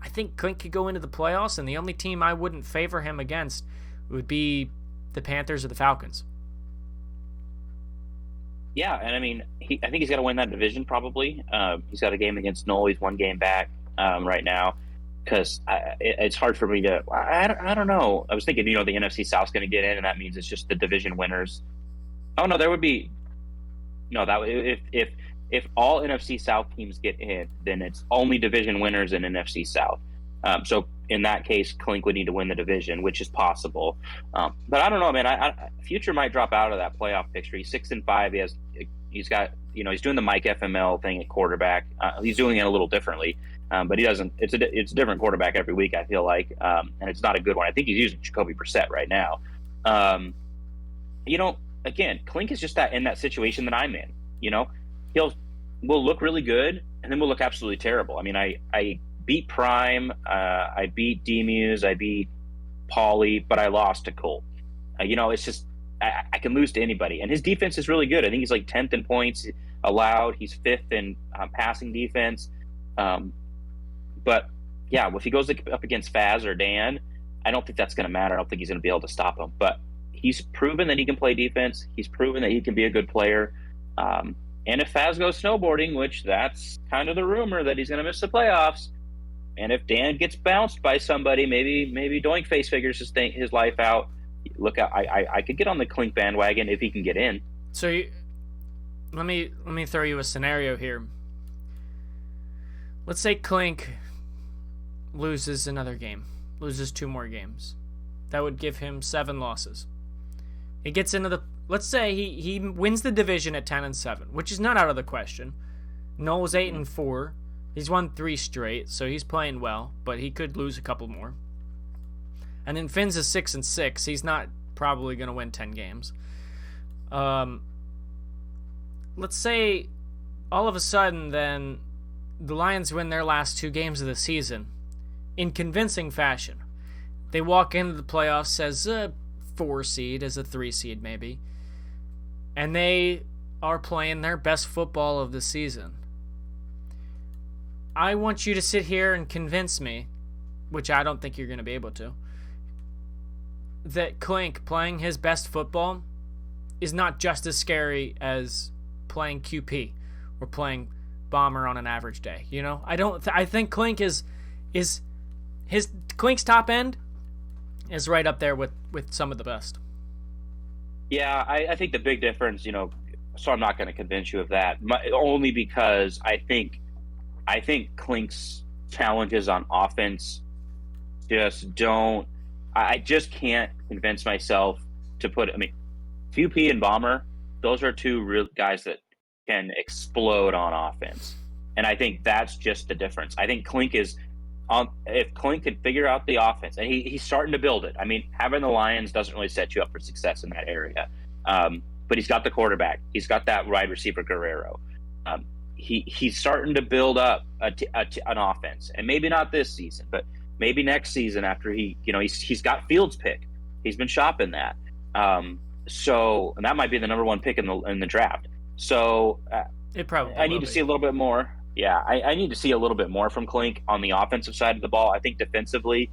I think Klink could go into the playoffs, and the only team I wouldn't favor him against would be the Panthers or the Falcons. Yeah, and I mean, I think he's got to win that division probably. He's got a game against Noel. He's one game back right now, because it's hard for me to. I don't know. I was thinking, the NFC South's going to get in, and that means it's just the division winners. Oh no, there would be. No, that if all NFC South teams get in, then it's only division winners in NFC South. So in that case, Klink would need to win the division, which is possible. But I don't know, man. Future might drop out of that playoff picture. He's 6-5. He has He's got, he's doing the Mike FML thing at quarterback. He's doing it a little differently, but he doesn't. It's a different quarterback every week, I feel like, and it's not a good one. I think he's using Jacoby Brissett right now. Again, Klink is just in that situation that I'm in. We'll look really good, and then we'll look absolutely terrible. I mean, I beat Prime, I beat Demuse, I beat Pauly, but I lost to Colt. It's just I can lose to anybody, and his defense is really good. I think he's like 10th in points allowed. He's 5th in passing defense. But yeah, if he goes up against Faz or Dan, I don't think that's going to matter. I don't think he's going to be able to stop him. But he's proven that he can play defense. He's proven that he can be a good player. And if Faz goes snowboarding, which that's kind of the rumor that he's going to miss the playoffs, and if Dan gets bounced by somebody, maybe Doink Face figures his life out. Look out! I could get on the Klink bandwagon if he can get in. So let me throw you a scenario here. Let's say Klink loses another game, loses 2 more games. That would give him 7 losses. He gets into let's say he wins the division at 10-7, which is not out of the question. Noel's 8-4. He's won 3 straight, so he's playing well, but he could lose a couple more. And then Finn's is 6-6. He's not probably going to win 10 games. Let's say all of a sudden then the Lions win their last 2 games of the season in convincing fashion. They walk into the playoffs as a 4 seed, as a 3 seed maybe, and they are playing their best football of the season. I want you to sit here and convince me, which I don't think you're going to be able to, that Klink playing his best football is not just as scary as playing QP or playing Bomber on an average day. I think Klink Klink's top end is right up there with some of the best. Yeah, I think the big difference, so I'm not going to convince you of that, only because I think Klink's challenges on offense I just can't convince myself to QP and Bomber, those are 2 real guys that can explode on offense. And I think that's just the difference. I think Klink is, if Klink could figure out the offense, and he's starting to build it. I mean, having the Lions doesn't really set you up for success in that area. But he's got the quarterback. He's got that wide receiver Guerrero. He's starting to build up an offense, and maybe not this season, but maybe next season after he's got Fields' pick. He's been shopping that. And that might be the number 1 pick in the draft. So it probably I need to see a little bit more. Yeah, I need to see a little bit more from Klink on the offensive side of the ball. I think defensively,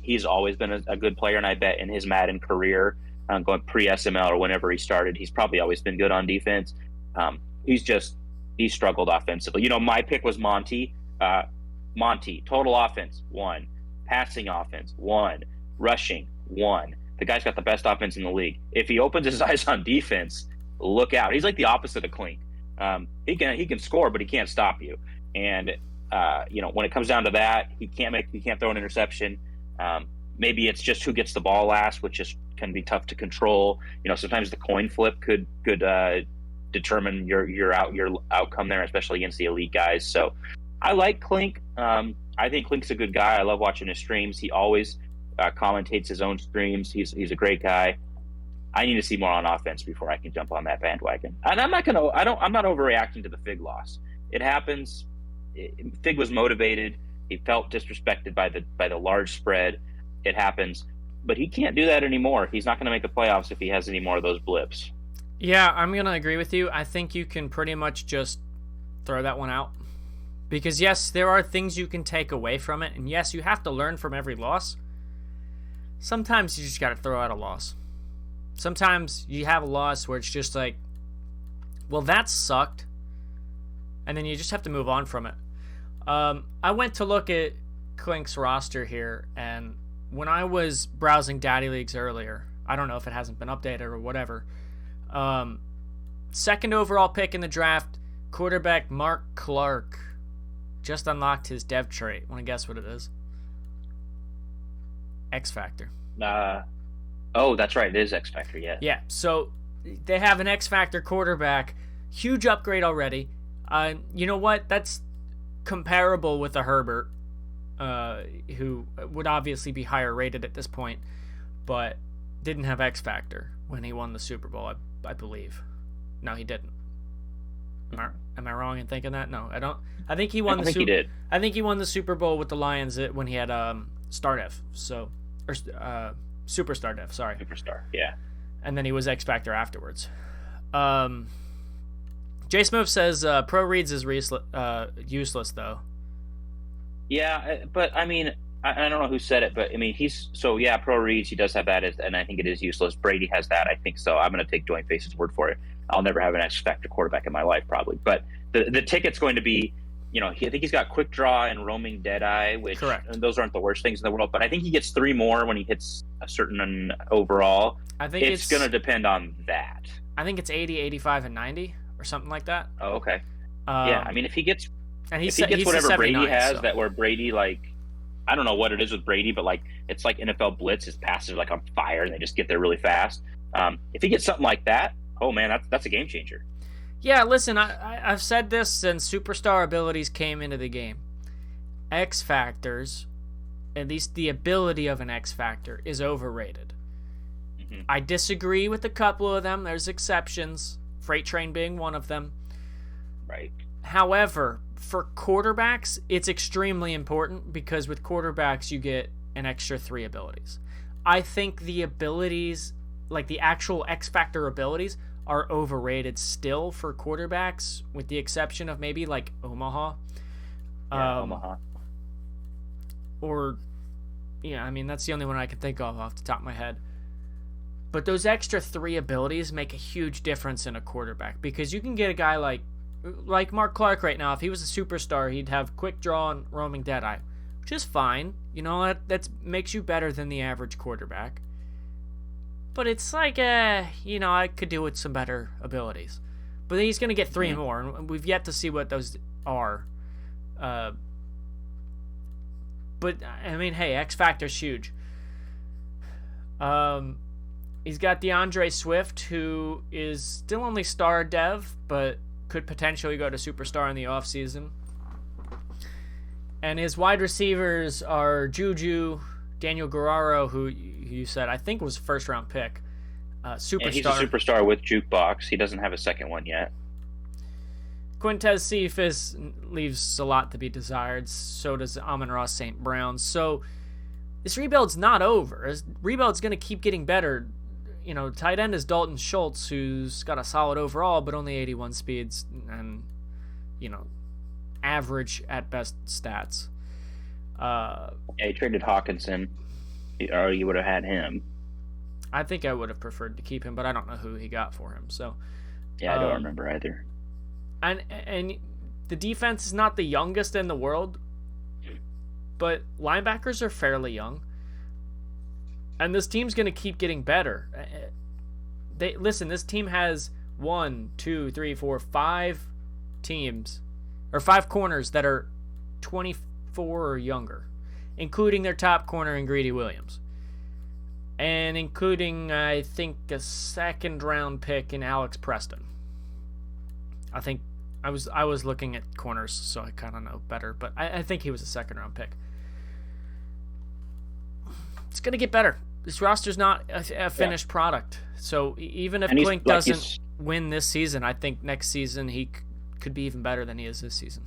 he's always been a good player, and I bet in his Madden career, going pre-SML or whenever he started, he's probably always been good on defense. He's struggled offensively. My pick was Monty. Monty, total offense, 1. Passing offense, 1. Rushing, 1. The guy's got the best offense in the league. If he opens his eyes on defense, look out. He's like the opposite of Klink. He can score, but he can't stop you. And when it comes down to that, he can't throw an interception. Maybe it's just who gets the ball last, which can be tough to control. Sometimes the coin flip could determine your outcome there, especially against the elite guys. So I like Klink. I think Klink's a good guy. I love watching his streams. He always commentates his own streams. He's a great guy. I need to see more on offense before I can jump on that bandwagon. And I'm not overreacting to the Fig loss. It happens. Fig was motivated. He felt disrespected by the large spread. It happens, but he can't do that anymore. He's not going to make the playoffs if he has any more of those blips. Yeah, I'm going to agree with you. I think you can pretty much just throw that one out. Because yes, there are things you can take away from it, and yes, you have to learn from every loss. Sometimes you just got to throw out a loss. Sometimes you have a loss where it's just like, well, that sucked, and then you just have to move on from it. I went to look at Klink's roster here, and when I was browsing Daddy Leagues earlier, I don't know if it hasn't been updated or whatever, 2nd overall pick in the draft, quarterback Mark Clark just unlocked his dev trait. Want to guess what it is? X Factor. Oh, that's right. It is X Factor, yeah. Yeah, so they have an X Factor quarterback. Huge upgrade already. You know what? That's comparable with a Herbert, who would obviously be higher rated at this point, but didn't have X Factor when he won the Super Bowl, I believe. No, he didn't. Am I wrong in thinking that? No, I don't. I think he won the Super. He did. I think he won the Super Bowl with the Lions when he had Stardev, or Super Stardev. Sorry, Superstar. Yeah. And then he was X Factor afterwards. Jay Smith says Pro Reads is useless though. Yeah, but I mean, I don't know who said it, but I mean, Pro Reads, he does have that, and I think it is useless. Brady has that, I think so. I'm going to take Dwayne Face's word for it. I'll never have an X Factor quarterback in my life, probably. But the ticket's going to be, I think he's got Quick Draw and Roaming Deadeye, which those aren't the worst things in the world. But I think he gets 3 more when he hits a certain overall. I think it's going to depend on that. I think it's 80, 85, and 90 or something like that. Oh, okay. Yeah, I mean, if he gets he's whatever Brady has, that where Brady, like, I don't know what it is with Brady, but like it's like NFL blitz, his passes are like on fire and they just get there really fast. If he gets something like that, oh man, that's a game changer. Yeah, listen, I've said this since superstar abilities came into the game. X Factors, at least the ability of an X Factor, is overrated. Mm-hmm. I disagree with a couple of them. There's exceptions, Freight Train being one of them. Right. However, for quarterbacks, it's extremely important because with quarterbacks, you get an extra 3 abilities. I think the abilities, like the actual X Factor abilities, are overrated still for quarterbacks, with the exception of maybe like Omaha. Omaha. Or, I mean, that's the only one I can think of off the top of my head. But those extra 3 abilities make a huge difference in a quarterback because you can get a guy like Mark Clark right now. If he was a superstar, he'd have Quick Draw and Roaming Deadeye, which is fine. That makes you better than the average quarterback. But it's like, I could do with some better abilities. But then he's going to get 3 more, and we've yet to see what those are. But, I mean, hey, X Factor's huge. He's got DeAndre Swift, who is still only star dev, but could potentially go to superstar in the offseason. And his wide receivers are Juju, Daniel Guerrero, who you said I think was a first-round pick. Superstar. And he's a superstar with Jukebox. He doesn't have a second one yet. Quintez Cephas leaves a lot to be desired. So does Amon-Ra St. Brown. So this rebuild's not over. This rebuild's going to keep getting better. Tight end is Dalton Schultz, who's got a solid overall, but only 81 speeds and, average at best stats. He traded Hawkinson, or you would have had him. I think I would have preferred to keep him, but I don't know who he got for him. So, yeah, I don't remember either. And the defense is not the youngest in the world, but linebackers are fairly young. And this team's going to keep getting better. This team has 5 teams, or 5 corners that are 24 or younger, including their top corner in Greedy Williams. And including, I think, a second-round pick in Alex Preston. I think I was looking at corners, so I kind of know better, but I think he was a second-round pick. It's going to get better. This roster's not a finished product. So even if Blink doesn't win this season, I think next season he could be even better than he is this season.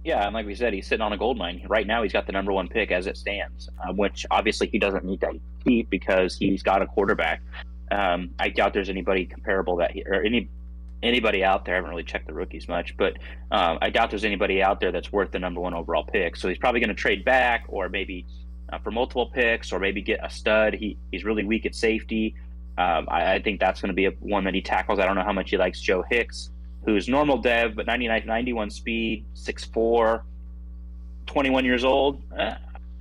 Yeah, and like we said, he's sitting on a gold mine. Right now he's got the number 1 pick as it stands, which obviously he doesn't need to keep because he's got a quarterback. I doubt there's anybody comparable anybody out there. I haven't really checked the rookies much, but I doubt there's anybody out there that's worth the number 1 overall pick. So he's probably going to trade back or maybe for multiple picks or maybe get a stud. He's really weak at safety. I think that's going to be one that he tackles. I don't know how much he likes Joe Hicks, who's normal dev, but 91 speed, 6'4", 21 years old.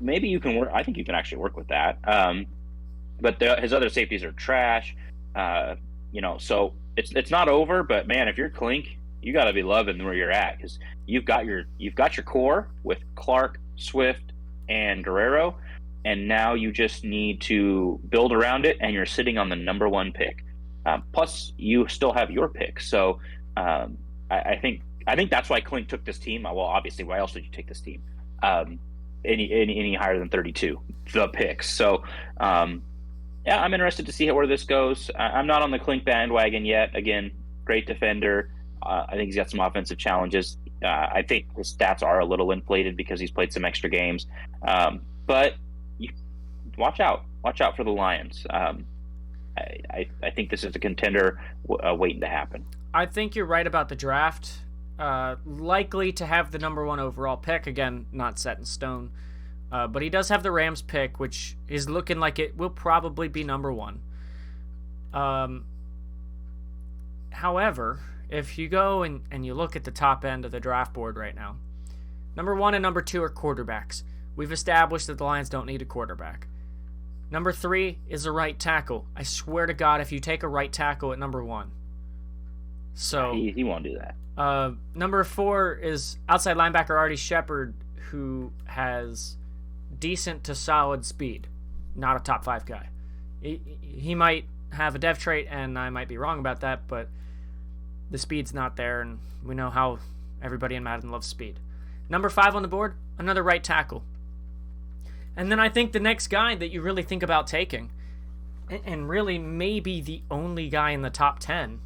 Maybe you can work. I think you can actually work with that. But his other safeties are trash. So it's not over. But man, if you're Klink, you got to be loving where you're at because you've got your core with Clark, Swift, and Guerrero, and now you just need to build around it. And you're sitting on the number 1 pick. Plus, you still have your pick. So I think that's why Klink took this team. Well, obviously, why else would you take this team? Any higher than 32, the picks. So, yeah, I'm interested to see where this goes. I'm not on the Klink bandwagon yet. Again, great defender. I think he's got some offensive challenges. I think his stats are a little inflated because he's played some extra games. But watch out for the Lions. I think this is a contender waiting to happen. I think you're right about the draft. Likely to have the number 1 overall pick. Again, not set in stone. But he does have the Rams pick, which is looking like it will probably be number 1. However, if you go and you look at the top end of the draft board right now, number 1 and number 2 are quarterbacks. We've established that the Lions don't need a quarterback. Number 3 is a right tackle. I swear to God, if you take a right tackle at number 1. So he won't do that. Number 4 is outside linebacker Artie Shepard, who has decent to solid speed. Not a top 5 guy. He might have a dev trait, and I might be wrong about that, but the speed's not there, and we know how everybody in Madden loves speed. Number 5 on the board, another right tackle. And then I think the next guy that you really think about taking, and really maybe the only guy in the top 10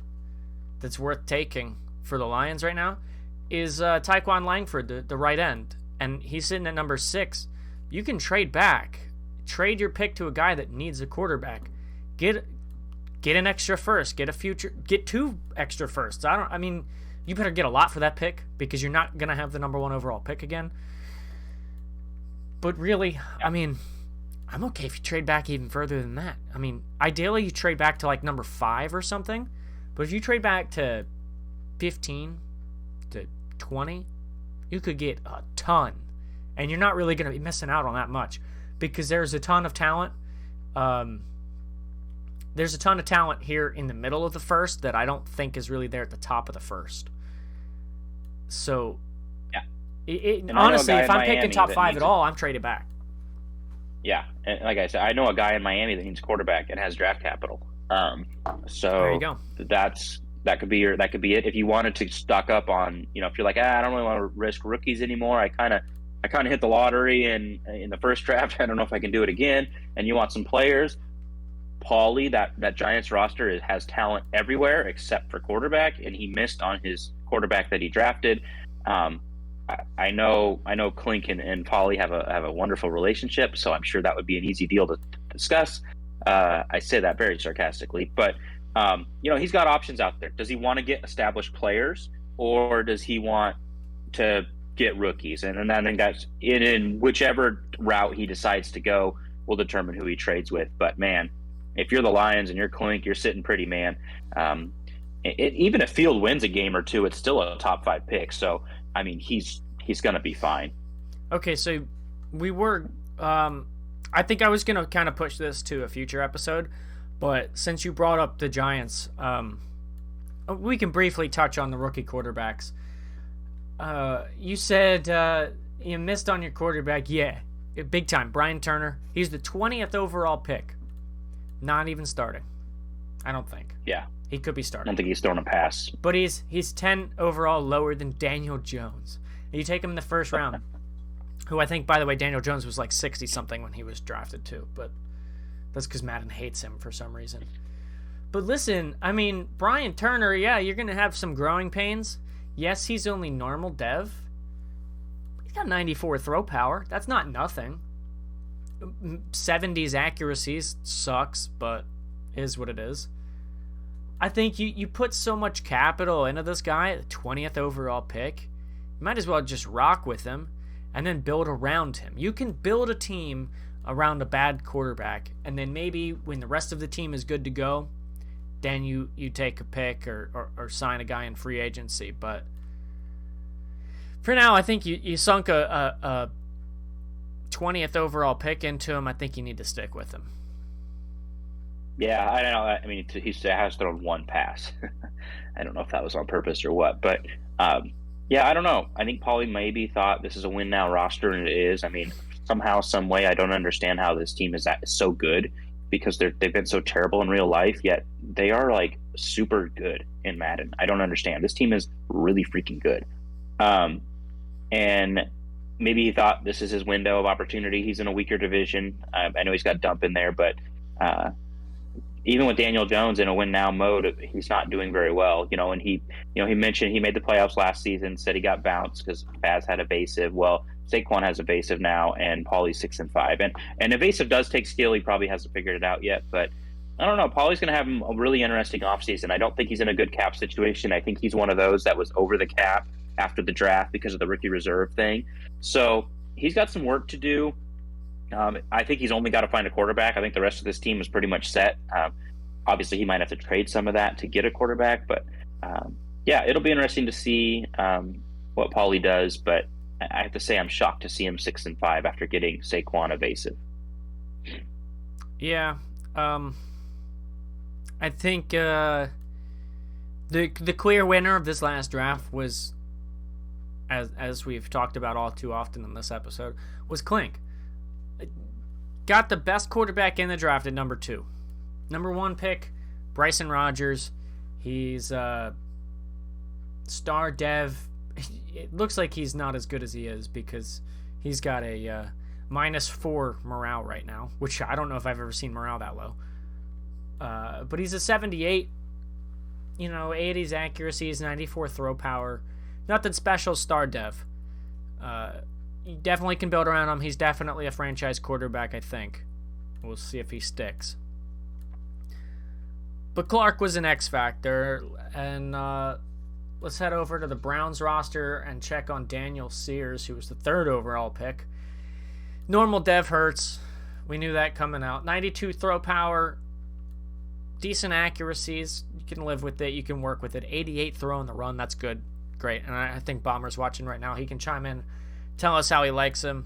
that's worth taking for the Lions right now, is Tyquan Langford, the right end. And he's sitting at number 6. You can trade back. Trade your pick to a guy that needs a quarterback. Get an extra first. Get 2 extra firsts. You better get a lot for that pick because you're not going to have the number 1 overall pick again. But really, I'm okay if you trade back even further than that. Ideally you trade back to like number 5 or something. But if you trade back to 15 to 20, you could get a ton. And you're not really going to be missing out on that much because there's a ton of talent. There's a ton of talent here in the middle of the first that I don't think is really there at the top of the first. So, yeah. Honestly, if I'm picking top 5 at all, I'm traded back. Yeah, and like I said, I know a guy in Miami that needs quarterback and has draft capital. So there you go. That could be it. If you wanted to stock up on, if you're like, I don't really want to risk rookies anymore. I kind of hit the lottery in the first draft. I don't know if I can do it again. And you want some players. Paulie, that Giants roster has talent everywhere except for quarterback, and he missed on his quarterback that he drafted. I know Klink and Paulie have a wonderful relationship, so I'm sure that would be an easy deal to discuss. I say that very sarcastically, but he's got options out there. Does he want to get established players, or does he want to get rookies? And I think that's in whichever route he decides to go will determine who he trades with. But man, if you're the Lions and you're Klink, you're sitting pretty, man. Even if Field wins a game or two, it's still a top 5 pick. So he's going to be fine. Okay, so we were. I think I was going to kind of push this to a future episode, but since you brought up the Giants, we can briefly touch on the rookie quarterbacks. You said you missed on your quarterback. Yeah, big time. Brian Turner. He's the 20th overall pick. Not even starting, I don't think. Yeah. He could be starting. I don't think he's throwing a pass. But he's 10 overall lower than Daniel Jones. And you take him in the first round, who I think, by the way, Daniel Jones was like 60-something when he was drafted too. But that's because Madden hates him for some reason. But listen, Brian Turner, yeah, you're going to have some growing pains. Yes, he's only normal dev. He's got 94 throw power. That's not nothing. 70s accuracies sucks, but is what it is. I think you put so much capital into this guy, the 20th overall pick, you might as well just rock with him and then build around him. You can build a team around a bad quarterback, and then maybe when the rest of the team is good to go, then you take a pick or sign a guy in free agency. But for now, I think you sunk a 20th overall pick into him. I think you need to stick with him. Yeah, I don't know. He has thrown one pass. I don't know if that was on purpose or what, but yeah, I don't know. I think Paulie maybe thought this is a win now roster, and it is. Somehow, some way, I don't understand how this team is so good because they've been so terrible in real life. Yet they are like super good in Madden. I don't understand. This team is really freaking good. And maybe he thought this is his window of opportunity. He's in a weaker division. I know he's got Dump in there, but even with Daniel Jones in a win now mode, he's not doing very well. And he mentioned he made the playoffs last season, said he got bounced because Baz had evasive. Well, Saquon has evasive now, and Paulie's 6-5. And evasive does take skill. He probably hasn't figured it out yet, but I don't know. Paulie's going to have a really interesting offseason. I don't think he's in a good cap situation. I think he's one of those that was over the cap after the draft because of the rookie reserve thing. So he's got some work to do. I think he's only got to find a quarterback. I think the rest of this team is pretty much set. Obviously, he might have to trade some of that to get a quarterback. But, it'll be interesting to see what Paulie does. But I have to say I'm shocked to see him 6-5 after getting Saquon evasive. Yeah. I think the clear winner of this last draft was, as we've talked about all too often in this episode, was Klink. Got the best quarterback in the draft at number 2. Number 1 pick, Bryson Rodgers. He's star dev. It looks like he's not as good as he is because he's got a -4 morale right now, which I don't know if I've ever seen morale that low. But he's a 78, 80s accuracies, 94 throw power. Nothing special, star dev. You definitely can build around him. He's definitely a franchise quarterback, I think. We'll see if he sticks. But Clark was an X factor, and let's head over to the Browns roster and check on Daniel Sears, who was the 3rd overall pick. Normal dev hurts. We knew that coming out. 92 throw power, decent accuracies. You can live with it. You can work with it. 88 throw in the run. That's good. Great. And I think Bomber's watching right now. He can chime in, tell us how he likes him.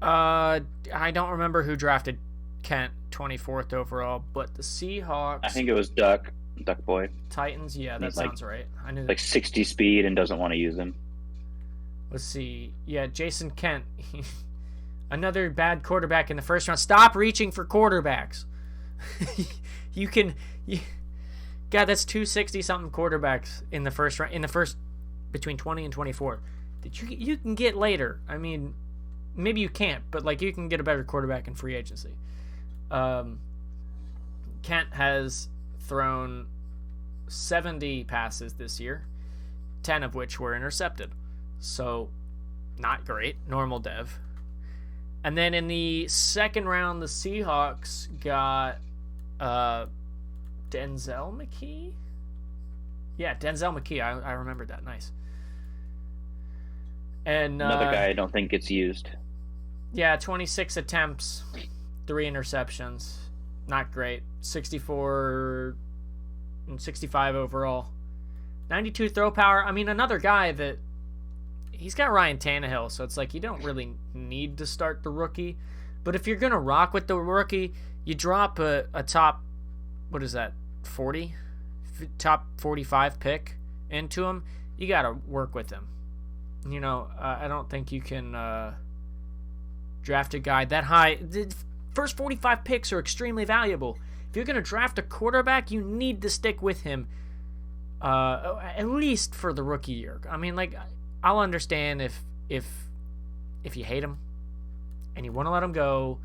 I don't remember who drafted Kent 24th overall, but the Seahawks. I think it was Duck Boy. Titans. Yeah, that sounds right. I knew like 60 speed and doesn't want to use him. Let's see. Yeah, Jason Kent. Another bad quarterback in the first round. Stop reaching for quarterbacks. God, that's 260-something quarterbacks in the first round. In the first, between 20 and 24. That you can get later. I mean, maybe you can't, but like you can get a better quarterback in free agency. Kent has thrown 70 passes this year, 10 of which were intercepted. So, not great. Normal dev. And then in the second round, the Seahawks got Denzel McKee? Yeah, Denzel McKee. I remembered that. Nice. And another guy I don't think gets used. Yeah, 26 attempts, 3 interceptions. Not great. 64 and 65 overall. 92 throw power. I mean, another guy that he's got Ryan Tannehill, so it's like you don't really need to start the rookie. But if you're going to rock with the rookie, you drop a top, what is that, 40? Top 45 pick into him. You got to work with him. I don't think you can draft a guy that high. The first 45 picks are extremely valuable. If you're going to draft a quarterback, you need to stick with him at least for the rookie year. I mean, like, I'll understand if you hate him and you want to let him go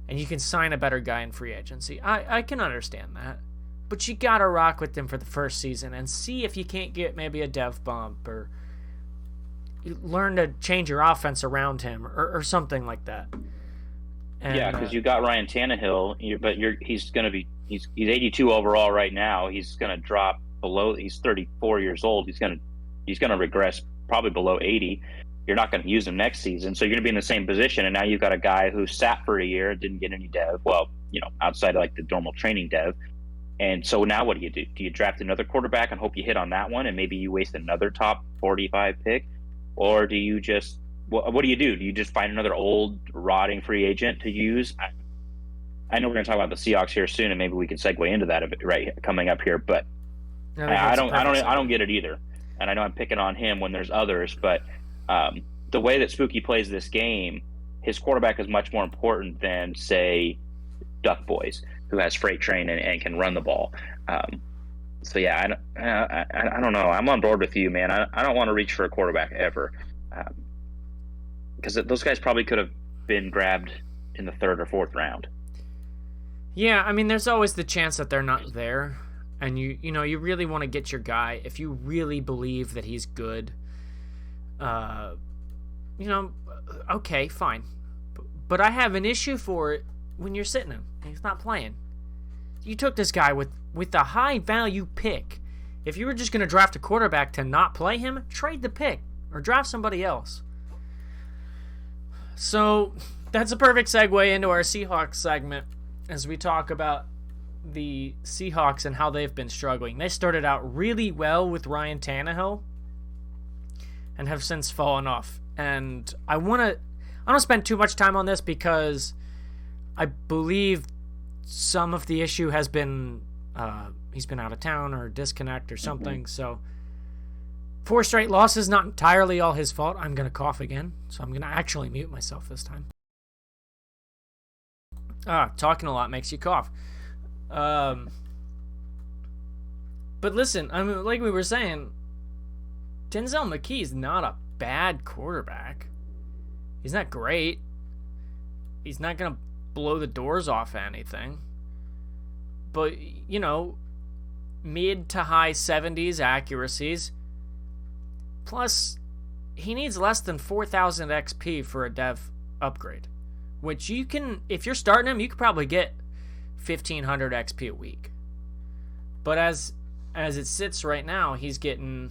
and you can sign a better guy in free agency. I can understand that. But you got to rock with him for the first season and see if you can't get maybe a dev bump or learn to change your offense around him or something like that. And, yeah, because you got Ryan Tannehill, he's 82 overall right now. He's going to drop below. He's 34 years old. He's going to regress probably below 80. You're not going to use him next season, so you're going to be in the same position. And now you've got a guy who sat for a year, didn't get any dev. Well, outside of like the normal training dev. And so now what do you do? Do you draft another quarterback and hope you hit on that one, and maybe you waste another top 45 pick, or do you just what do you do? Do you just find another old rotting free agent to use? I know we're going to talk about the Seahawks here soon, and maybe we can segue into that a bit right coming up here. But I don't get it either. And I know I'm picking on him when there's others, but the way that Spooky plays this game, his quarterback is much more important than, say, Duck Boys. who has freight train and can run the ball. So yeah, I don't know. I'm on board with you, man. I don't want to reach for a quarterback ever, because those guys probably could have been grabbed in the third or fourth round. Yeah, I mean, there's always the chance that they're not there, and you really want to get your guy if you really believe that he's good. Okay, fine, but I have an issue for it when you're sitting him and he's not playing. You took this guy with a high value pick. If you were just going to draft a quarterback to not play him, trade the pick or draft somebody else. So that's a perfect segue into our Seahawks segment as we talk about the Seahawks and how they've been struggling. They started out really well with Ryan Tannehill and have since fallen off. And I don't spend too much time on this because I believe some of the issue has been he's been out of town or disconnect or something. Mm-hmm. So 4 straight losses, not entirely all his fault. I'm going to cough again, so I'm going to actually mute myself this time. Talking a lot makes you cough. But listen, I mean, like we were saying, Denzel McKee is not a bad quarterback. He's not great. He's not going to blow the doors off anything. But, mid to high 70s accuracies. Plus, he needs less than 4,000 XP for a dev upgrade. Which you can, if you're starting him, you could probably get 1,500 XP a week. But as it sits right now, he's getting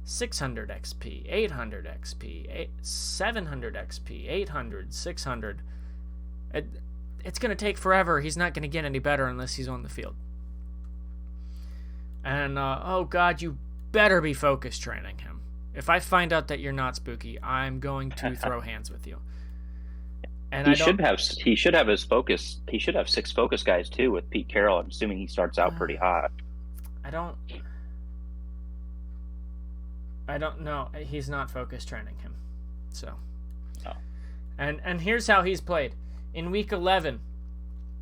600 XP, 800 XP, 700 XP, 800, 600. It's going to take forever. He's not going to get any better unless he's on the field. And, oh God, you better be focus training him. If I find out that you're not Spooky, I'm going to throw hands with you. And he should have his focus. He should have 6 focus guys too with Pete Carroll. I'm assuming he starts out pretty hot. I don't know. He's not focus training him. So. Oh. And here's how he's played. In week 11,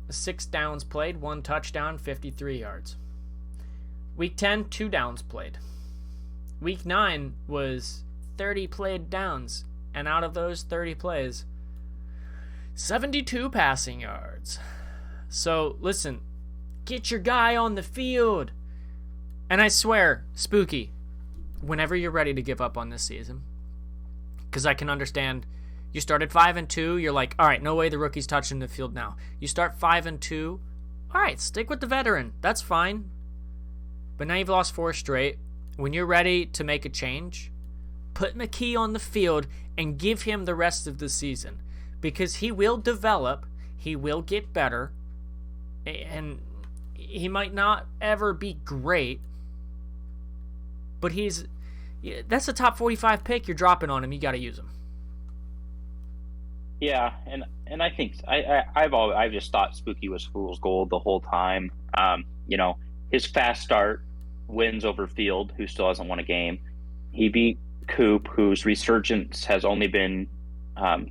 6 downs played, 1 touchdown, 53 yards. Week 10, 2 downs played. Week 9 was 30 played downs, and out of those 30 plays, 72 passing yards. So, listen, get your guy on the field. And I swear, Spooky, whenever you're ready to give up on this season, because I can understand you started 5-2, you're like, all right, no way the rookie's touching the field now. You start 5-2, all right, stick with the veteran. That's fine. But now you've lost 4 straight. When you're ready to make a change, put McKee on the field and give him the rest of the season. Because he will develop, he will get better, and he might not ever be great, but that's a top 45 pick you're dropping on him. You got to use him. Yeah, and I think I've just thought Spooky was fool's gold the whole time. His fast start wins over Field, who still hasn't won a game. He beat Coop, whose resurgence has only been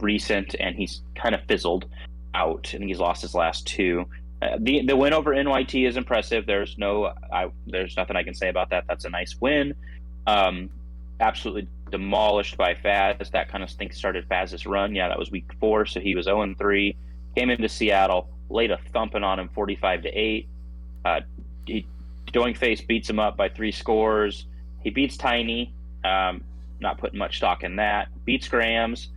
recent, and he's kind of fizzled out, and he's lost his last 2. The win over NYT is impressive. There's nothing I can say about that. That's a nice win. Absolutely demolished by Faz. That kind of started Faz's run. Yeah, that was week 4, so he was 0-3. Came into Seattle, laid a thumping on him, 45-8. Doink Face beats him up by 3 scores. He beats Tiny. Not putting much stock in that. Beats Grams,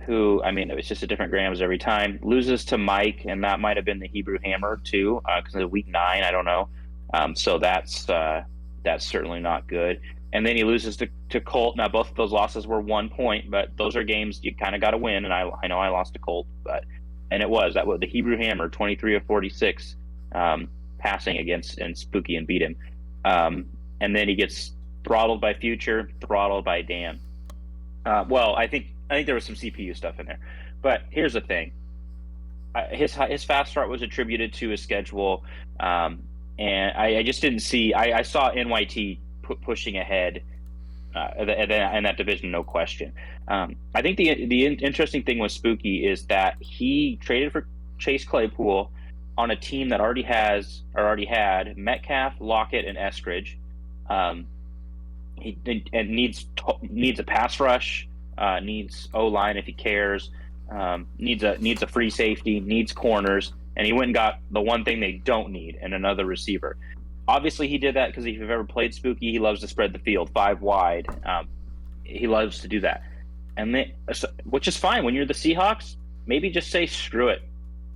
who, I mean, it was just a different Grams every time. Loses to Mike, and that might have been the Hebrew Hammer too, because of week 9. I don't know. So that's certainly not good. And then he loses to Colt. Now, both of those losses were 1 point, but those are games you kind of got to win. And I know I lost to Colt, and it was the Hebrew Hammer, 23 of 46 passing against and Spooky and beat him. And then he gets throttled by Future, throttled by Dan. Well, I think there was some CPU stuff in there, but here's the thing: his fast start was attributed to his schedule, and I just didn't see. I saw NYT pushing ahead in that division, no question. I think the interesting thing with Spooky is that he traded for Chase Claypool on a team that already had Metcalf, Lockett, and Eskridge. He needs a pass rush, needs O-line if he cares, needs a free safety, needs corners, and he went and got the one thing they don't need, and another receiver. Obviously, he did that because if you've ever played Spooky, he loves to spread the field 5 wide. He loves to do that, which is fine. When you're the Seahawks, maybe just say, screw it.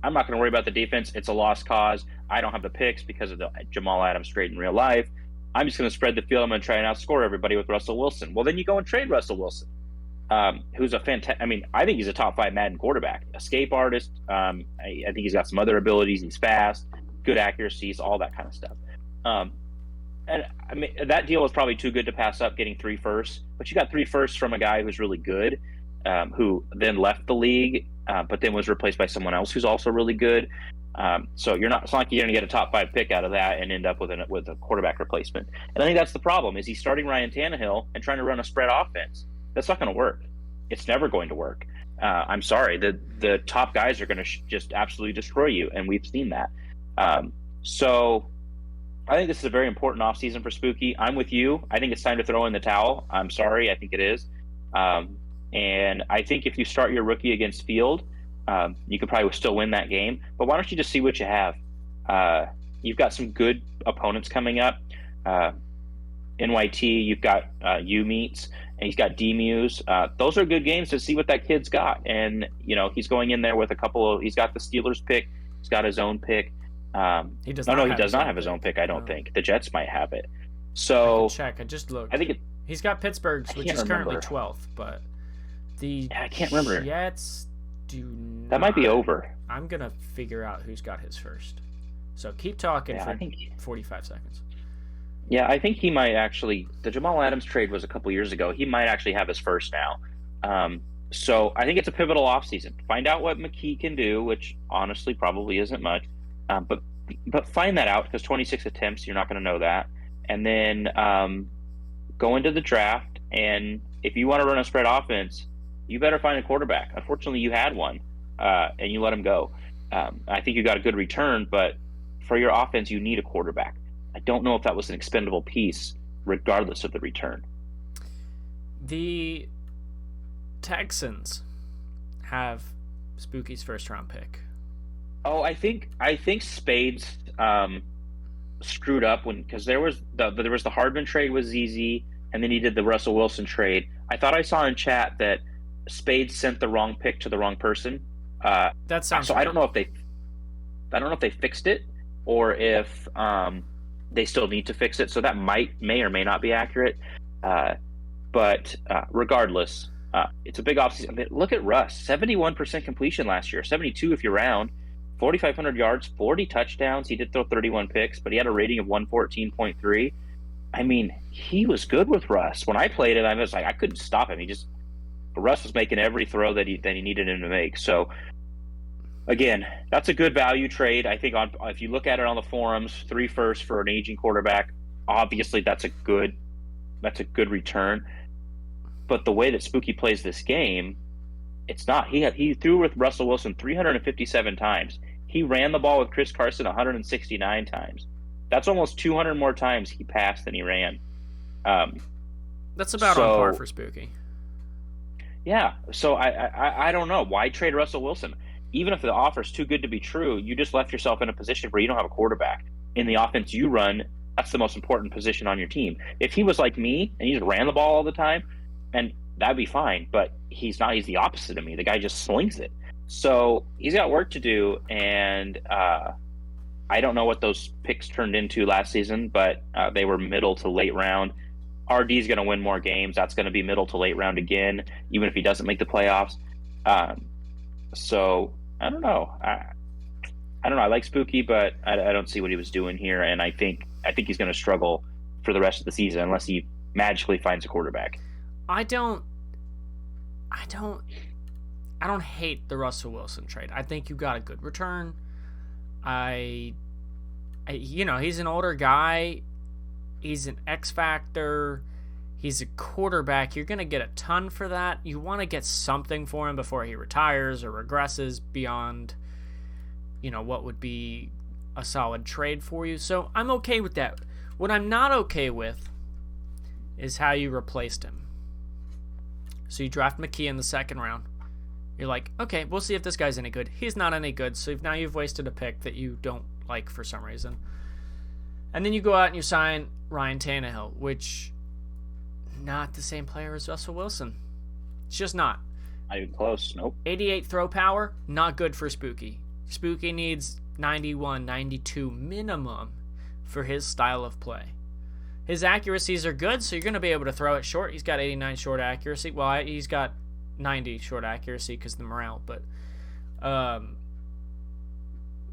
I'm not going to worry about the defense. It's a lost cause. I don't have the picks because of the Jamal Adams trade in real life. I'm just going to spread the field. I'm going to try and outscore everybody with Russell Wilson. Well, then you go and trade Russell Wilson, who's a fantastic. I mean, I think he's a top 5 Madden quarterback, escape artist. I think he's got some other abilities. He's fast, good accuracies, all that kind of stuff. And I mean, that deal was probably too good to pass up, getting 3 firsts. But you got 3 firsts from a guy who's really good, who then left the league, but then was replaced by someone else who's also really good. So it's not like you're going to get a top 5 pick out of that and end up with a quarterback replacement. And I think that's the problem: is he's starting Ryan Tannehill and trying to run a spread offense. That's not going to work. It's never going to work. I'm sorry. The top guys are going to just absolutely destroy you, and we've seen that. So I think this is a very important offseason for Spooky. I'm with you. I think it's time to throw in the towel. I'm sorry. I think it is. And I think if you start your rookie against Field, you could probably still win that game. But why don't you just see what you have? You've got some good opponents coming up. NYT, you've got U-Meets, and he's got D-Muse. Those are good games to see what that kid's got. And, he's going in there with he's got the Steelers pick. He's got his own pick. He does not have his own pick, I don't think. The Jets might have it. So I check. I just looked. I think he's got Pittsburgh's, which is currently 12th, but I can't remember. Jets do not. That might be over. I'm going to figure out who's got his first. So keep talking for 45 seconds. Yeah, I think he might actually. The Jamal Adams trade was a couple years ago. He might actually have his first now. So I think it's a pivotal offseason. Find out what McKee can do, which honestly probably isn't much. But find that out, because 26 attempts, you're not going to know that. And then go into the draft, and if you want to run a spread offense, you better find a quarterback. Unfortunately, you had one, and you let him go. I think you got a good return, but for your offense, you need a quarterback. I don't know if that was an expendable piece, regardless of the return. The Texans have Spooky's first-round pick. Oh, I think Spades screwed up because there was the Hardman trade with ZZ, and then he did the Russell Wilson trade. I thought I saw in chat that Spades sent the wrong pick to the wrong person. That sounds so. Right. I don't know if they fixed it, or if they still need to fix it. So that may or may not be accurate. But regardless, it's a big offseason. I mean, look at Russ, 71% completion last year, 72 if you round. 4,500 yards, 40 touchdowns. He did throw 31 picks, but he had a rating of 114.3. I mean, he was good with Russ. When I played it, I was like, I couldn't stop him. Russ was making every throw that he needed him to make. So, again, that's a good value trade. I think if you look at it on the forums, 3 firsts for an aging quarterback, obviously that's a good return. But the way that Spooky plays this game, it's not. He threw with Russell Wilson 357 times. He ran the ball with Chris Carson 169 times. That's almost 200 more times he passed than he ran. That's about on par for Spooky. Yeah. So I don't know. Why trade Russell Wilson? Even if the offer's too good to be true, you just left yourself in a position where you don't have a quarterback. In the offense you run, that's the most important position on your team. If he was like me and he just ran the ball all the time, and that'd be fine, but he's not. He's the opposite of me. The guy just slings it. So he's got work to do, and I don't know what those picks turned into last season, but they were middle to late round. RD's going to win more games. That's going to be middle to late round again, even if he doesn't make the playoffs. So I don't know. I don't know. I like Spooky, but I don't see what he was doing here, and I think he's going to struggle for the rest of the season unless he magically finds a quarterback. I don't hate the Russell Wilson trade. I think you got a good return. He's an older guy. He's an X factor. He's a quarterback. You're going to get a ton for that. You want to get something for him before he retires or regresses beyond what would be a solid trade for you. So I'm okay with that. What I'm not okay with is how you replaced him. So you draft McKee in the second round. You're like, okay, we'll see if this guy's any good. He's not any good, so now you've wasted a pick that you don't like for some reason. And then you go out and you sign Ryan Tannehill, which not the same player as Russell Wilson. It's just not. Not even close, nope. 88 throw power, not good for Spooky. Spooky needs 91, 92 minimum for his style of play. His accuracies are good, so you're going to be able to throw it short. He's got 89 short accuracy. Well, he's got 90 short accuracy because of the morale, but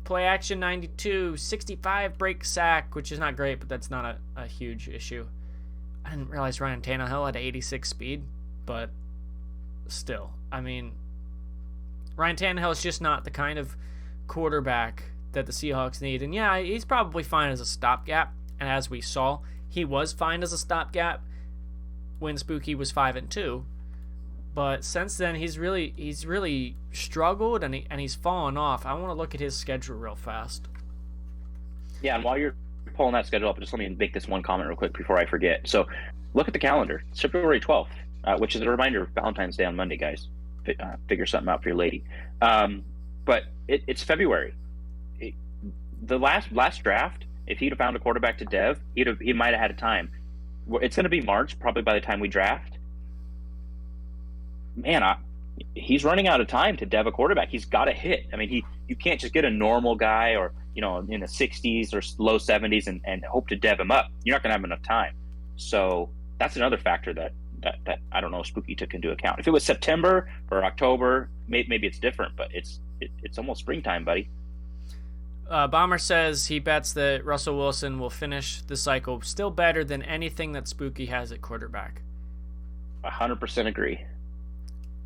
play action 92, 65 break sack, which is not great, but that's not a huge issue. I didn't realize Ryan Tannehill had 86 speed, but still, I mean, Ryan Tannehill is just not the kind of quarterback that the Seahawks need. And yeah, he's probably fine as a stopgap, and as we saw, he was fine as a stopgap when Spooky was 5-2. But since then, he's really struggled, and he's fallen off. I want to look at his schedule real fast. Yeah, and while you're pulling that schedule up, just let me make this one comment real quick before I forget. So, look at the calendar. It's February 12th, which is a reminder of Valentine's Day on Monday, guys. Figure something out for your lady. But it's February. The last draft, if he'd have found a quarterback to Dev, he might have had a time. It's going to be March, probably by the time we draft. Man, he's running out of time to dev a quarterback. He's got to hit. I mean, you can't just get a normal guy or in the 60s or low 70s and hope to dev him up. You're not going to have enough time. So that's another factor that I don't know Spooky took into account. If it was September or October, maybe it's different, but it's almost springtime, buddy. Bomber says he bets that Russell Wilson will finish the cycle still better than anything that Spooky has at quarterback. 100% agree.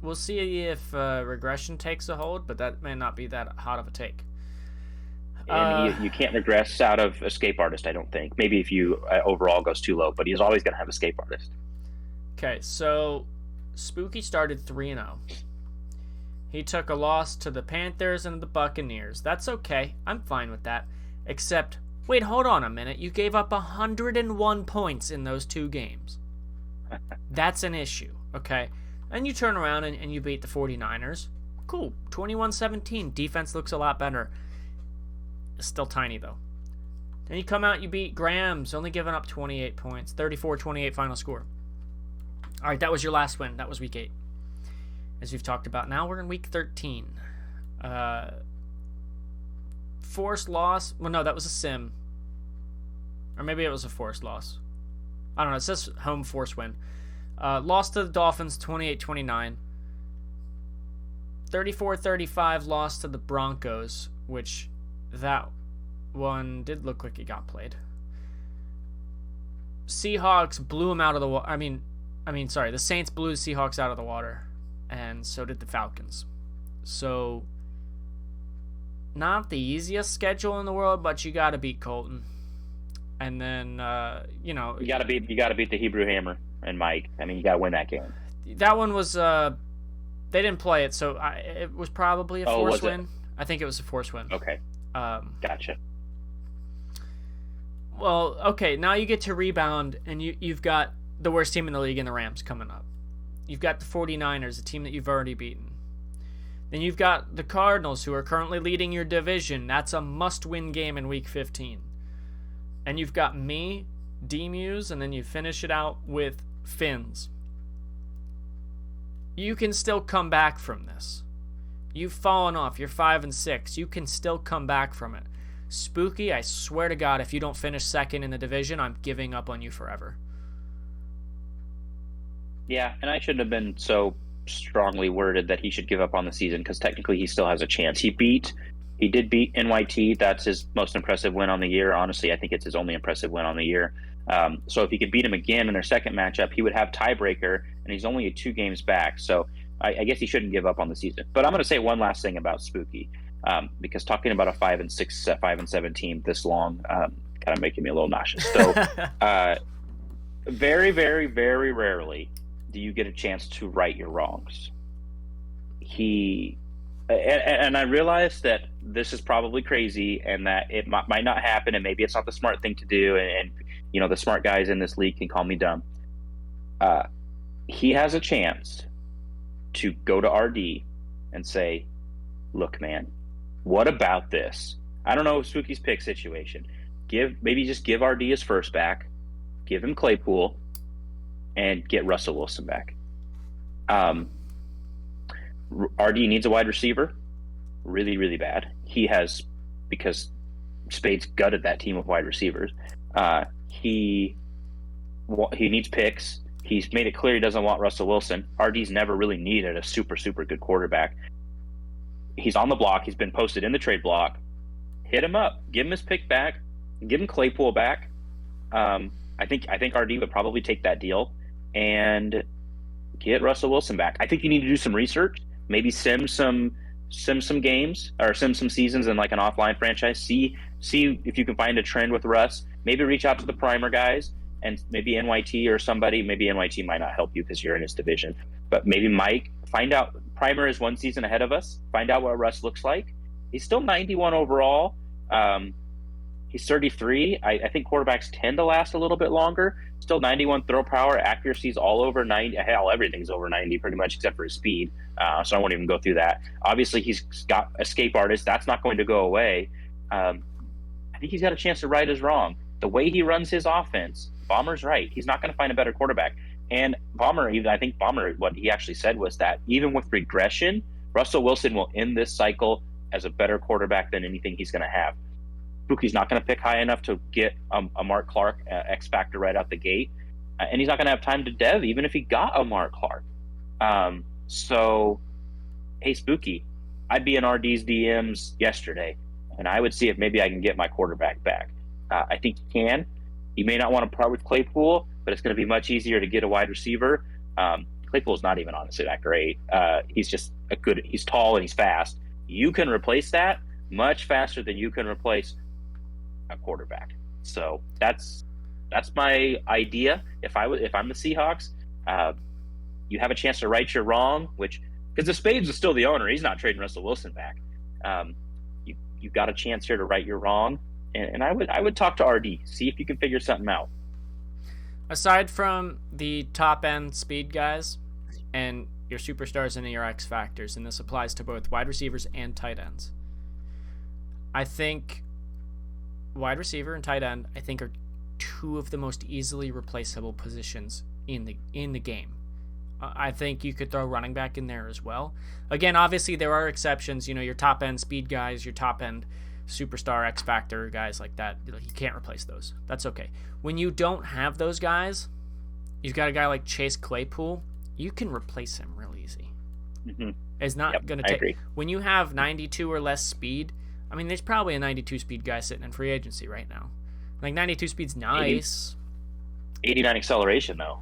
We'll see if regression takes a hold, but that may not be that hot of a take. And you can't regress out of Escape Artist, I don't think. Maybe if you overall goes too low, but he's always going to have Escape Artist. Okay, so Spooky started 3-0. He took a loss to the Panthers and the Buccaneers. That's okay. I'm fine with that. Except, wait, hold on a minute. You gave up 101 points in those two games. That's an issue, okay? And you turn around and you beat the 49ers. Cool. 21-17. Defense looks a lot better. It's still tiny, though. Then you come out, you beat Grams, only giving up 28 points. 34-28 final score. All right, that was your last win. That was week 8. As we've talked about. Now we're in week 13. Forced loss. Well, no, that was a sim. Or maybe it was a forced loss. I don't know. It says home force win. Lost to the Dolphins 28-29. 34-35 lost to the Broncos, which that one did look like it got played. Seahawks blew them out of the water. The Saints blew the Seahawks out of the water, and so did the Falcons. So, not the easiest schedule in the world, but you got to beat Colton. And then, you got to beat the Hebrew Hammer and Mike. I mean, you got to win that game. That one was they didn't play it, so it was probably a force win. I think it was a force win. Okay. Gotcha. Well, okay, now you get to rebound, and you've got the worst team in the league in the Rams coming up. You've got the 49ers, a team that you've already beaten. Then you've got the Cardinals, who are currently leading your division. That's a must-win game in Week 15. And you've got me, D-Muse, and then you finish it out with Finns. You can still come back from this. You've fallen off. You're 5-6. You can still come back from it. Spooky, I swear to God, if you don't finish second in the division, I'm giving up on you forever. Yeah, and I shouldn't have been so strongly worded that he should give up on the season, because technically he still has a chance. He did beat NYT. That's his most impressive win on the year. Honestly, I think it's his only impressive win on the year. So if he could beat him again in their second matchup, he would have tiebreaker, and he's only 2 games back. So I guess he shouldn't give up on the season. But I'm going to say one last thing about Spooky, because talking about a 5-6, 5-7 team this long kind of making me a little nauseous. So very, very, very rarely do you get a chance to right your wrongs. He and I realize that this is probably crazy and that it might not happen, and maybe it's not the smart thing to do. And the smart guys in this league can call me dumb. Uh, he has a chance to go to RD and say, "Look, man, what about this? I don't know Spooky's pick situation. Just give RD his first back, give him Claypool, and get Russell Wilson back. RD needs a wide receiver, really, really bad. Because Spade's gutted that team of wide receivers. He needs picks. He's made it clear he doesn't want Russell Wilson. RD's never really needed a super, super good quarterback. He's on the block. He's been posted in the trade block. Hit him up. Give him his pick back. Give him Claypool back. I think RD would probably take that deal and get Russell Wilson back. I think you need to do some research. Maybe sim some games or sim some seasons in like an offline franchise. See if you can find a trend with Russ. Maybe reach out to the Primer guys and maybe NYT or somebody. Maybe NYT might not help you because you're in his division. But maybe Mike, find out. Primer is one season ahead of us. Find out what Russ looks like. He's still 91 overall. He's 33. I think quarterbacks tend to last a little bit longer. Still 91 throw power. Accuracy's all over 90. Hell, everything's over 90 pretty much except for his speed. So I won't even go through that. Obviously, he's got escape artist. That's not going to go away. I think he's got a chance to right his wrong. The way he runs his offense, Bomber's right. He's not going to find a better quarterback. And I think Bomber, what he actually said was that even with regression, Russell Wilson will end this cycle as a better quarterback than anything he's going to have. Spooky's not going to pick high enough to get a Mark Clark X factor right out the gate, and he's not going to have time to dev even if he got a Mark Clark. So, hey Spooky, I'd be in RD's DMs yesterday, and I would see if maybe I can get my quarterback back. I think you can. You may not want to part with Claypool, but it's going to be much easier to get a wide receiver. Claypool's not even honestly that great. He's just he's tall and he's fast. You can replace that much faster than you can replace a quarterback. So that's my idea. If I'm the Seahawks, you have a chance to right your wrong, because the Spades is still the owner. He's not trading Russell Wilson back. You've got a chance here to right your wrong, and I would talk to RD, see if you can figure something out. Aside from the top end speed guys and your superstars and your X factors, and this applies to both wide receivers and tight ends, I think wide receiver and tight end, I think, are two of the most easily replaceable positions in the game. I think you could throw running back in there as well. Again, obviously there are exceptions. Your top end speed guys, your top end superstar X factor guys like that. You can't replace those. That's okay. When you don't have those guys, you've got a guy like Chase Claypool. You can replace him real easy. Mm-hmm. It's not going to take. Agree. When you have 92 or less speed. I mean, there's probably a 92 speed guy sitting in free agency right now. Like 92 speed's nice. 89 acceleration though.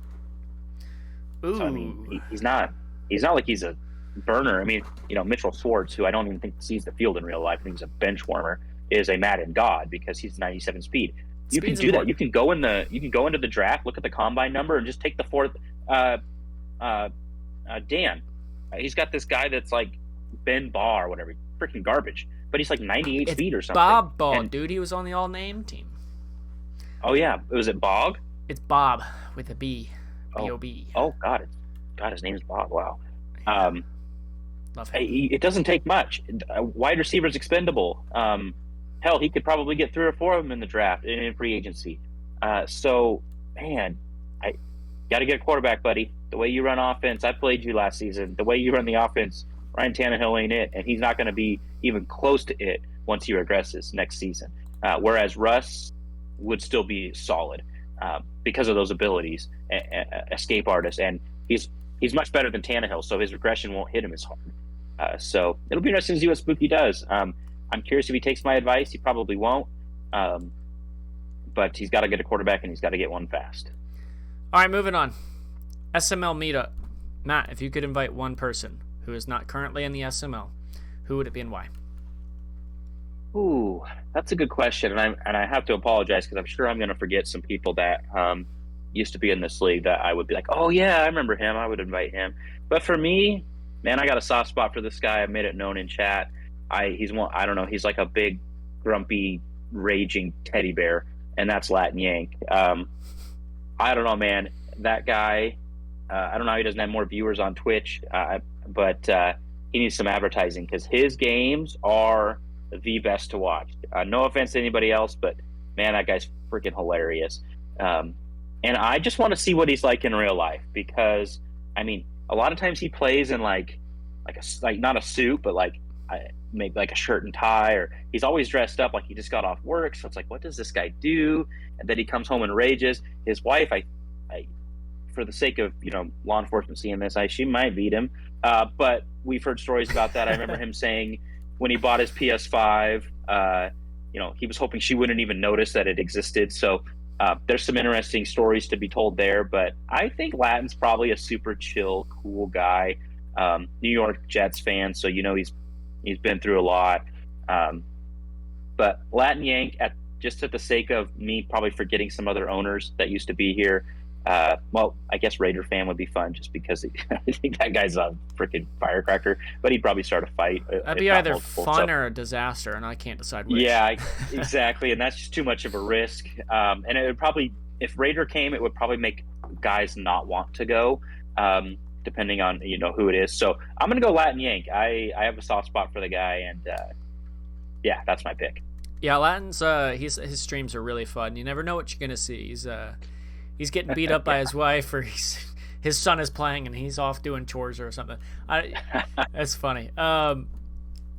Ooh. So, I mean, he's not like he's a burner. I mean, Mitchell Schwartz, who I don't even think sees the field in real life, I think he's a bench warmer, is a Madden god because he's 97 speed. You can do that. You can go into the draft, look at the combine number, and just take the fourth. Dan, he's got this guy that's like Ben Barr or whatever, freaking garbage. But he's like 98 speed or something. Bob Ball, dude. He was on the all-name team. Oh, yeah. Was it Bog? It's Bob with a B. B-O-B. Oh, God. His name's Bob. Wow. Love him. It doesn't take much. Wide receiver's expendable. Hell, he could probably get 3 or 4 of them in the draft in free agency. So, man, I got to get a quarterback, buddy. The way you run offense, I played you last season. The way you run the offense, Ryan Tannehill ain't it, and he's not going to be even close to it once he regresses next season. Whereas Russ would still be solid because of those abilities, escape artist, and he's much better than Tannehill, so his regression won't hit him as hard. So it'll be interesting to see what Spooky does. I'm curious if he takes my advice. He probably won't, but he's got to get a quarterback, and he's got to get one fast. All right, moving on. SML meetup. Matt, if you could invite one person who is not currently in the SML, who would it be and why? Ooh, that's a good question, and I have to apologize because I'm sure I'm going to forget some people that used to be in this league that I would be like, oh yeah, I remember him. I would invite him. But for me, man, I got a soft spot for this guy. I made it known in chat. He's one. I don't know. He's like a big, grumpy, raging teddy bear, and that's Latin Yank. I don't know, man. That guy. I don't know how he doesn't have more viewers on Twitch, but he needs some advertising because his games are the best to watch. No offense to anybody else, but man, that guy's freaking hilarious. And I just want to see what he's like in real life because, I mean, a lot of times he plays in like not a suit, but like maybe like a shirt and tie, or he's always dressed up like he just got off work. So it's like, what does this guy do? And then he comes home and rages. His wife, I for the sake of law enforcement seeing this, she might beat him. But we've heard stories about that. I remember him saying when he bought his PS5, he was hoping she wouldn't even notice that it existed. So there's some interesting stories to be told there. But I think Latin's probably a super chill, cool guy. New York Jets fan, so he's been through a lot. But Latin Yank, just at the sake of me probably forgetting some other owners that used to be here. Well, I guess Raider fan would be fun just because I think that guy's a freaking firecracker, but he'd probably start a fight. That'd be either fun or a disaster, and I can't decide which. Yeah, exactly, and that's just too much of a risk. And it would probably, if Raider came, it would probably make guys not want to go, depending on who it is. So I'm gonna go Latin Yank. I have a soft spot for the guy, and yeah, that's my pick. Yeah, Latin's his streams are really fun. You never know what you're gonna see. He's getting beat up by his wife, or his son is playing and he's off doing chores or something. That's funny. All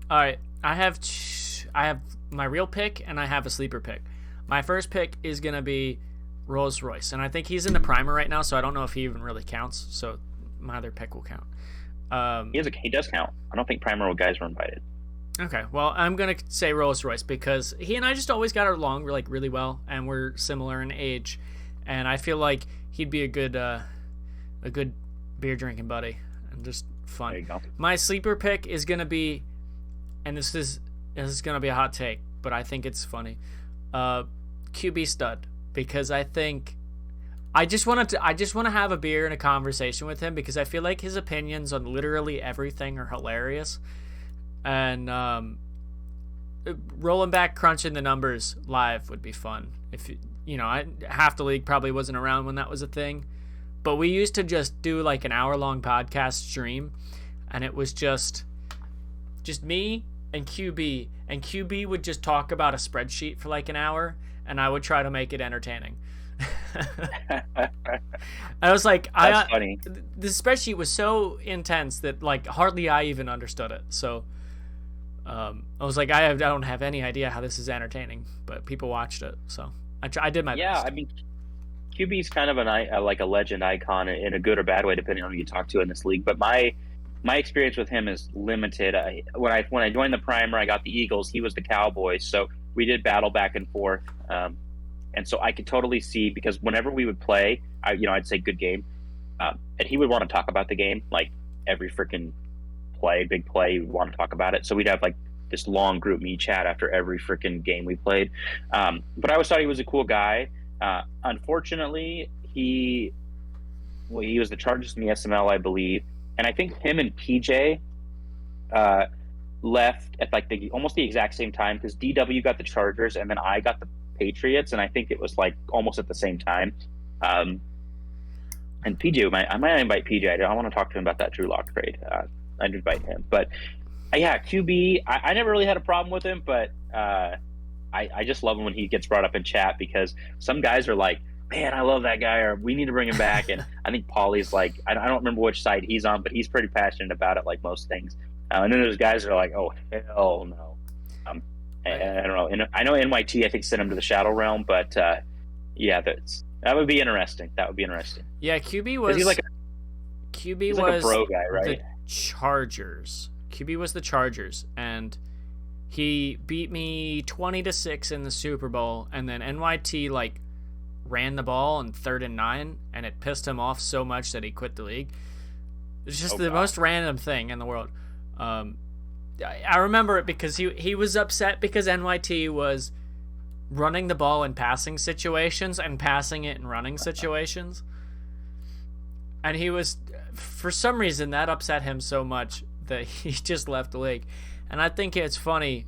right, I have my real pick and I have a sleeper pick. My first pick is gonna be Rolls Royce, and I think he's in the primer right now, so I don't know if he even really counts. So my other pick will count. He does count. I don't think primer guys were invited. Okay, well, I'm gonna say Rolls Royce because he and I just always got along really well, and we're similar in age. And I feel like he'd be a good beer drinking buddy and just fun. There you go. My sleeper pick is gonna be, and this is gonna be a hot take, but I think it's funny. QB stud, because I think I just want to have a beer and a conversation with him because I feel like his opinions on literally everything are hilarious. And rolling back, crunching the numbers live would be fun. If half the league probably wasn't around when that was a thing, but we used to just do like an hour-long podcast stream, and it was just me and QB would just talk about a spreadsheet for like an hour, and I would try to make it entertaining. I was like, that's funny. The spreadsheet was so intense that like hardly I even understood it. So I was like, I don't have any idea how this is entertaining, but people watched it, so I did my best. Yeah, I mean, QB's kind of like a legend icon in a good or bad way, depending on who you talk to in this league. But my experience with him is limited. When I joined the primer, I got the Eagles. He was the Cowboys, so we did battle back and forth. And so I could totally see, because whenever we would play, I'd say good game, and he would want to talk about the game, like every freaking big play, he would want to talk about it. So we'd have like this long group me chat after every freaking game we played. But I always thought he was a cool guy. Unfortunately, he was the Chargers in the SML, I believe, and I think him and PJ left at like almost the exact same time, because DW got the Chargers and then I got the Patriots, and I think it was like almost at the same time. And PJ, I might invite PJ. I want to talk to him about that Drew Lock trade. I'd invite him, but yeah, QB. I never really had a problem with him, but I just love him when he gets brought up in chat, because some guys are like, man, I love that guy, or we need to bring him back. And I think Paulie's like, I don't remember which side he's on, but he's pretty passionate about it, like most things. And then there's guys that are like, oh hell no. I don't know. And I know NYT, I think, sent him to the Shadow Realm, but yeah, that would be interesting. Yeah, QB was he's like was a bro guy, right? The Chargers. QB was the Chargers, and he beat me 20-6 in the Super Bowl, and then NYT like ran the ball on 3rd and 9, and it pissed him off so much that he quit the league. It's just the most random thing in the world. I remember it because he was upset because NYT was running the ball in passing situations and passing it in running situations. And he was for some reason that upset him so much that he just left the league. And I think it's funny.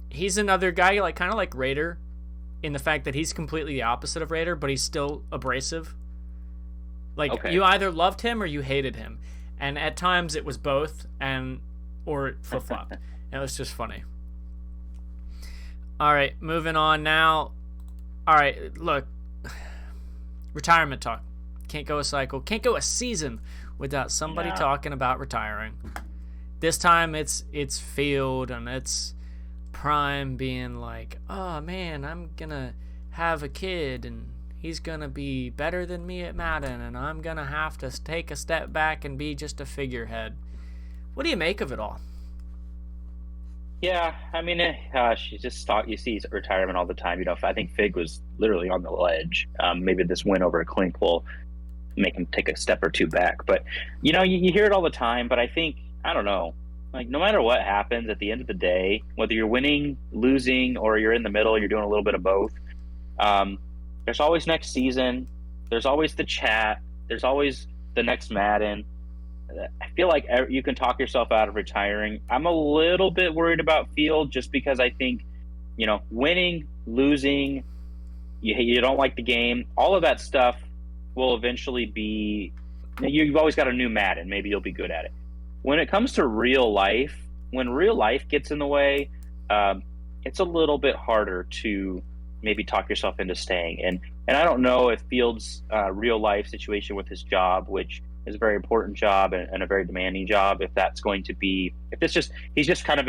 He's another guy like kind of like Raider in the fact that he's completely the opposite of Raider, but he's still abrasive. Like you either loved him or you hated him, and at times it was both, or flip flop. It was just funny. All right, moving on now. All right, look, retirement talk. Can't go a cycle, can't go a season without somebody talking about retiring. This time it's Field and it's Prime being like, oh man, I'm gonna have a kid and he's gonna be better than me at Madden and I'm gonna have to take a step back and be just a figurehead. What do you make of it all? Yeah, I mean, she just thought you see retirement all the time. I think Fig was literally on the ledge. Maybe this win over a Clink will make him take a step or two back. But you hear it all the time. But I don't know. Like, no matter what happens, at the end of the day, whether you're winning, losing, or you're in the middle, you're doing a little bit of both. There's always next season. There's always the chat. There's always the next Madden. I feel like you can talk yourself out of retiring. I'm a little bit worried about Field just because I think, winning, losing, you don't like the game, all of that stuff will eventually be. You've always got a new Madden. Maybe you'll be good at it. When it comes to real life, when real life gets in the way, it's a little bit harder to maybe talk yourself into staying. And I don't know if Field's real life situation with his job, which is a very important job and a very demanding job, if that's going to be, he's just kind of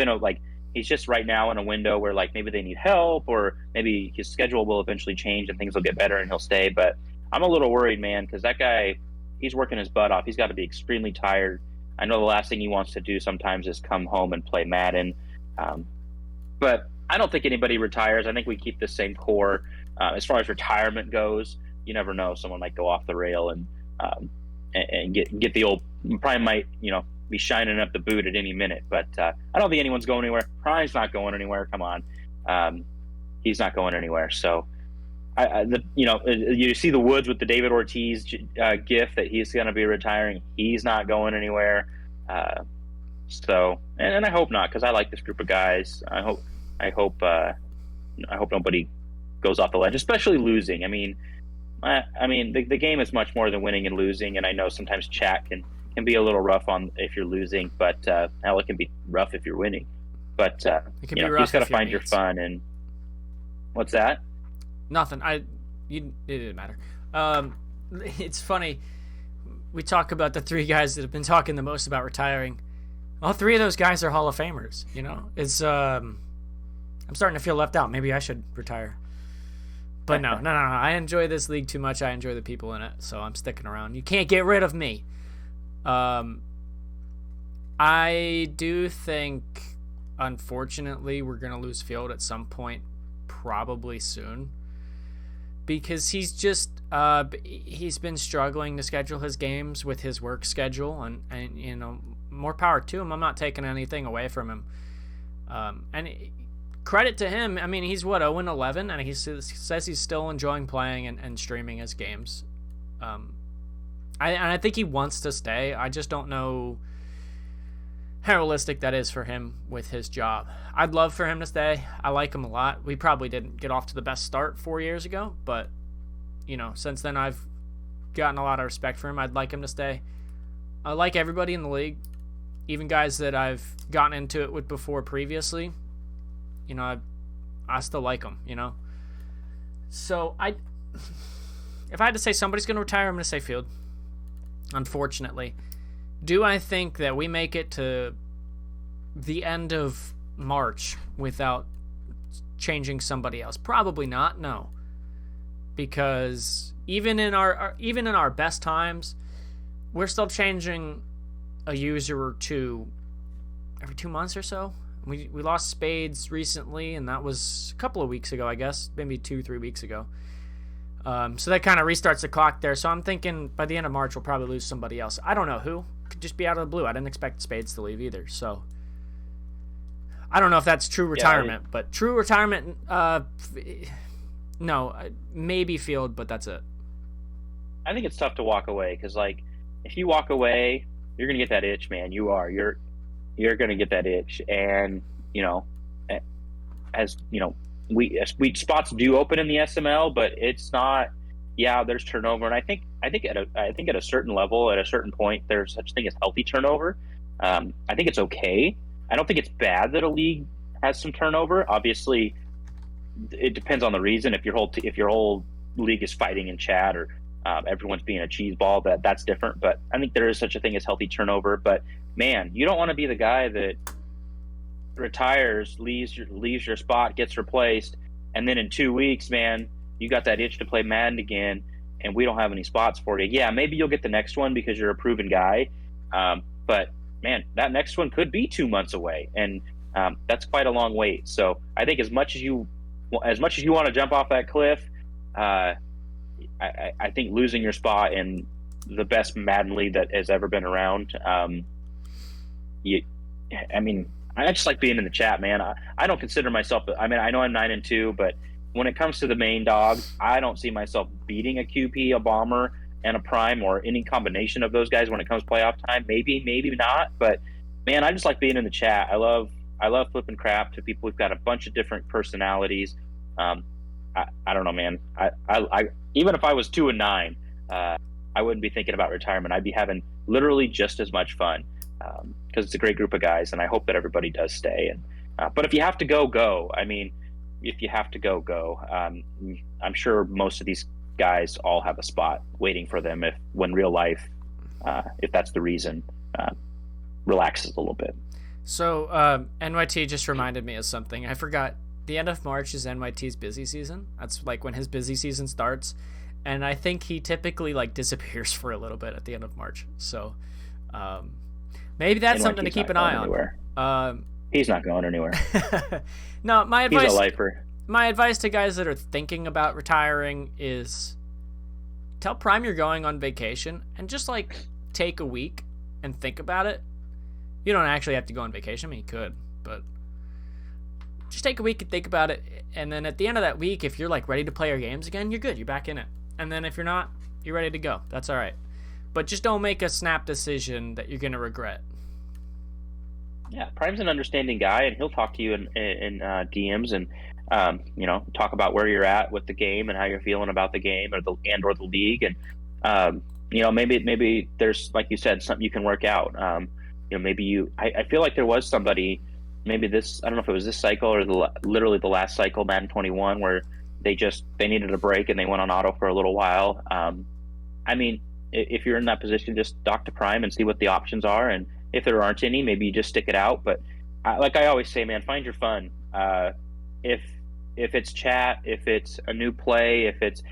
he's just right now in a window where like maybe they need help or maybe his schedule will eventually change and things will get better and he'll stay. But I'm a little worried, man, because that guy, he's working his butt off. He's got to be extremely tired. I know the last thing he wants to do sometimes is come home and play Madden. But I don't think anybody retires. I think we keep the same core. As far as retirement goes, you never know. Someone might go off the rail and get the old Prime might, be shining up the boot at any minute. But I don't think anyone's going anywhere. Prime's not going anywhere. Come on. He's not going anywhere. So, you see the Woods with the David Ortiz gif that he's going to be retiring. He's not going anywhere. So, and I hope not, because I like this group of guys. I hope nobody goes off the ledge, especially losing. I mean, the game is much more than winning and losing, and I know sometimes chat can be a little rough on if you're losing, but hell, it can be rough if you're winning. But you just got to find your fun. And what's that? Nothing. It didn't matter. It's funny. We talk about the three guys that have been talking the most about retiring. All three of those guys are Hall of Famers. It's I'm starting to feel left out. Maybe I should retire. But no. I enjoy this league too much. I enjoy the people in it, so I'm sticking around. You can't get rid of me. I do think, unfortunately, we're going to lose Field at some point, probably soon. Because he's just he's been struggling to schedule his games with his work schedule, and more power to him. I'm not taking anything away from him. And credit to him. I mean, he's 0-11, and he says he's still enjoying playing and streaming his games. I think he wants to stay. I just don't know how realistic that is for him with his job. I'd love for him to stay. I like him a lot. We probably didn't get off to the best start 4 years ago, but since then I've gotten a lot of respect for him. I'd like him to stay. I like everybody in the league, even guys that I've gotten into it with before previously. I still like them. So if I had to say somebody's going to retire, I'm going to say Field. Unfortunately. Do I think that we make it to the end of March without changing somebody else? Probably not, no. Because even in our best times, we're still changing a user or two every 2 months or so. We lost Spades recently, and that was a couple of weeks ago, I guess, maybe 2-3 weeks ago. So that kind of restarts the clock there. So I'm thinking by the end of March, we'll probably lose somebody else. I don't know who. Could just be out of the blue. I didn't expect Spades to leave either. So I don't know if that's true retirement, but true retirement, no, maybe Field, but that's it. I think it's tough to walk away because, if you walk away, you're gonna get that itch, man. You're gonna get that itch, and as we spots do open in the SML, but it's not. Yeah, there's turnover, and I think at a certain level, at a certain point, there's such thing as healthy turnover. I think it's okay. I don't think it's bad that a league has some turnover. Obviously, it depends on the reason. If your whole league is fighting in chat, or everyone's being a cheese ball, that's different. But I think there is such a thing as healthy turnover. But man, you don't want to be the guy that retires, leaves your spot, gets replaced, and then in 2 weeks, man, you got that itch to play Madden again, and we don't have any spots for you. Yeah, maybe you'll get the next one because you're a proven guy, but man, that next one could be 2 months away, and that's quite a long wait. So I think as much as you want to jump off that cliff, I think losing your spot in the best Madden league that has ever been around, I just like being in the chat, man. I don't consider myself. I mean, I know I'm 9-2, but when it comes to the main dogs, I don't see myself beating a QP, a bomber, and a prime, or any combination of those guys when it comes playoff time. Maybe not. But man, I just like being in the chat. I love flipping crap to people who've got a bunch of different personalities. I don't know, man. I even if I was 2-9, I wouldn't be thinking about retirement. I'd be having literally just as much fun, because it's a great group of guys, and I hope that everybody does stay. And but if you have to go. I mean, if you have to go. I'm sure most of these guys all have a spot waiting for them when real life, if that's the reason, relaxes a little bit. So NYT just reminded me of something. I forgot. The end of March is NYT's busy season. That's like when his busy season starts, and I think he typically disappears for a little bit at the end of March. So maybe that's something to keep an eye on. He's not going anywhere. No, my advice. He's a lifer. My advice to guys that are thinking about retiring is tell Prime you're going on vacation and just take a week and think about it. You don't actually have to go on vacation. I mean, you could, but just take a week and think about it. And then at the end of that week, if you're ready to play your games again, you're good. You're back in it. And then if you're not, you're ready to go. That's all right. But just don't make a snap decision that you're going to regret. Yeah, Prime's an understanding guy, and he'll talk to you in DMs and talk about where you're at with the game and how you're feeling about the game or the league, and maybe there's, like you said, something you can work out. I feel like there was somebody, maybe this, I don't know if it was this cycle or literally the last cycle, Madden 21, where they needed a break and they went on auto for a little while. I mean, if you're in that position, just talk to Prime and see what the options are, and if there aren't any, maybe you just stick it out. But like I always say, man, find your fun. If it's chat, if it's a new play, if it's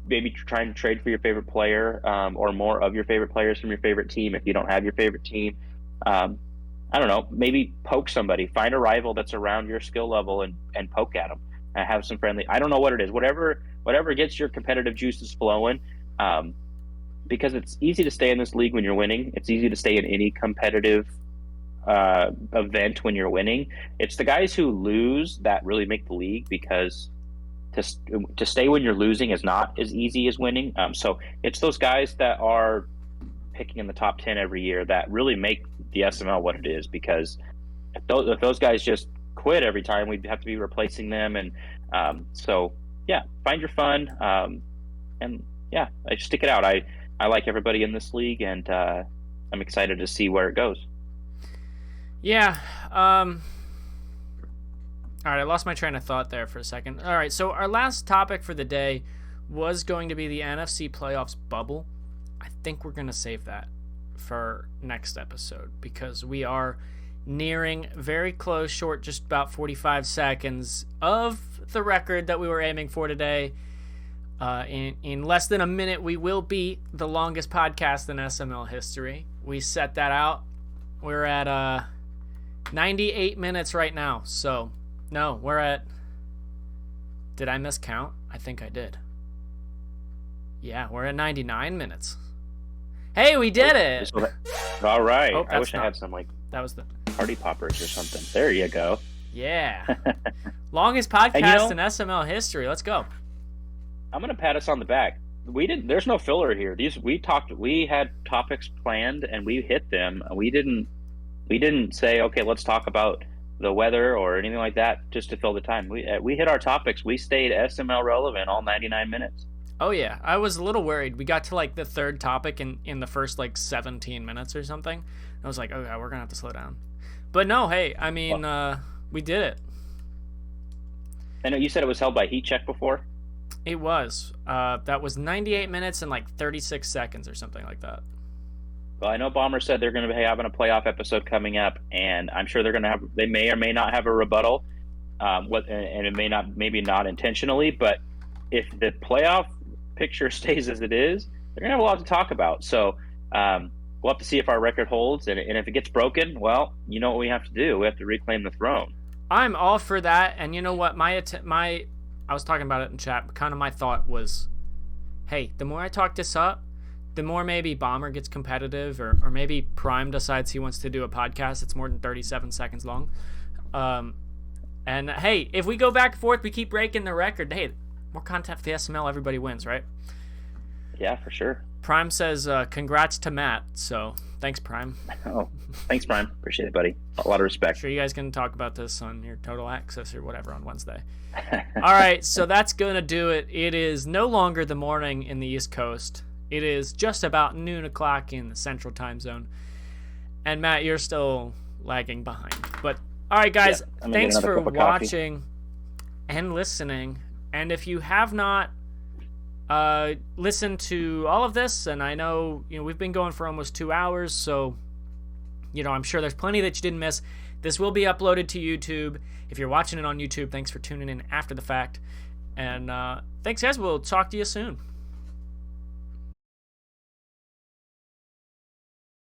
maybe trying to trade for your favorite player, or more of your favorite players from your favorite team, if you don't have your favorite team, I don't know, maybe poke somebody, find a rival that's around your skill level and poke at them and have some friendly, I don't know what it is, whatever gets your competitive juices flowing. Because it's easy to stay in this league when you're winning. It's easy to stay in any competitive event when you're winning. It's the guys who lose that really make the league, because to stay when you're losing is not as easy as winning. So it's those guys that are picking in the top 10 every year that really make the SML what it is, because if those guys just quit every time, we'd have to be replacing them. And so, yeah, find your fun. And yeah, I just stick it out. I like everybody in this league, and I'm excited to see where it goes. Yeah. All right, I lost my train of thought there for a second. All right, so our last topic for the day was going to be the NFC playoffs bubble. I think we're going to save that for next episode, because we are nearing very close, short, just about 45 seconds of the record that we were aiming for today. In less than a minute, we will be the longest podcast in SML history. We set that out. We're at 98 minutes right now. So, no, we're at... Did I miscount? I think I did. Yeah, we're at 99 minutes. Hey, we did it! All right. I wish I had some, that was the party poppers or something. There you go. Yeah. Longest podcast in SML history. Let's go. I'm going to pat us on the back. we didn't. There's no filler here. We had topics planned and we hit them. We didn't say, okay, let's talk about the weather or anything like that just to fill the time. We hit our topics. We stayed SML relevant all 99 minutes. Oh yeah, I was a little worried. We got to like the third topic in the first like 17 minutes or something. I was like, okay, we're gonna have to slow down. But no, hey, I mean, we did it. I know you said it was held by Heat Check before. It was. That was 98 minutes and like 36 seconds or something like that. Well, I know Bomber said they're going to be having a playoff episode coming up, and I'm sure they may or may not have a rebuttal. And it maybe not intentionally, but if the playoff picture stays as it is, they're going to have a lot to talk about. So we'll have to see if our record holds, and if it gets broken, well, you know what we have to do. We have to reclaim the throne. I'm all for that, and you know what? I was talking about it in chat, but kind of my thought was, hey, the more I talk this up, the more maybe Bomber gets competitive, or maybe Prime decides he wants to do a podcast that's more than 37 seconds long. And hey, if we go back and forth, we keep breaking the record. Hey, more content for the SML, everybody wins, right? Yeah, for sure. Prime says, congrats to Matt. So thanks, Prime. Oh, thanks, Prime. Appreciate it, buddy. A lot of respect. Sure, you guys can talk about this on your Total Access or whatever on Wednesday. All right, so that's going to do it. It is no longer the morning in the East Coast. It is just about noon o'clock in the Central Time Zone. And Matt, you're still lagging behind. But all right, guys, thanks for watching and listening. And if you have not listened to all of this, and I know we've been going for almost 2 hours, so I'm sure there's plenty that you didn't miss. This will be uploaded to YouTube. If you're watching it on YouTube, thanks for tuning in after the fact. And thanks, guys. We'll talk to you soon.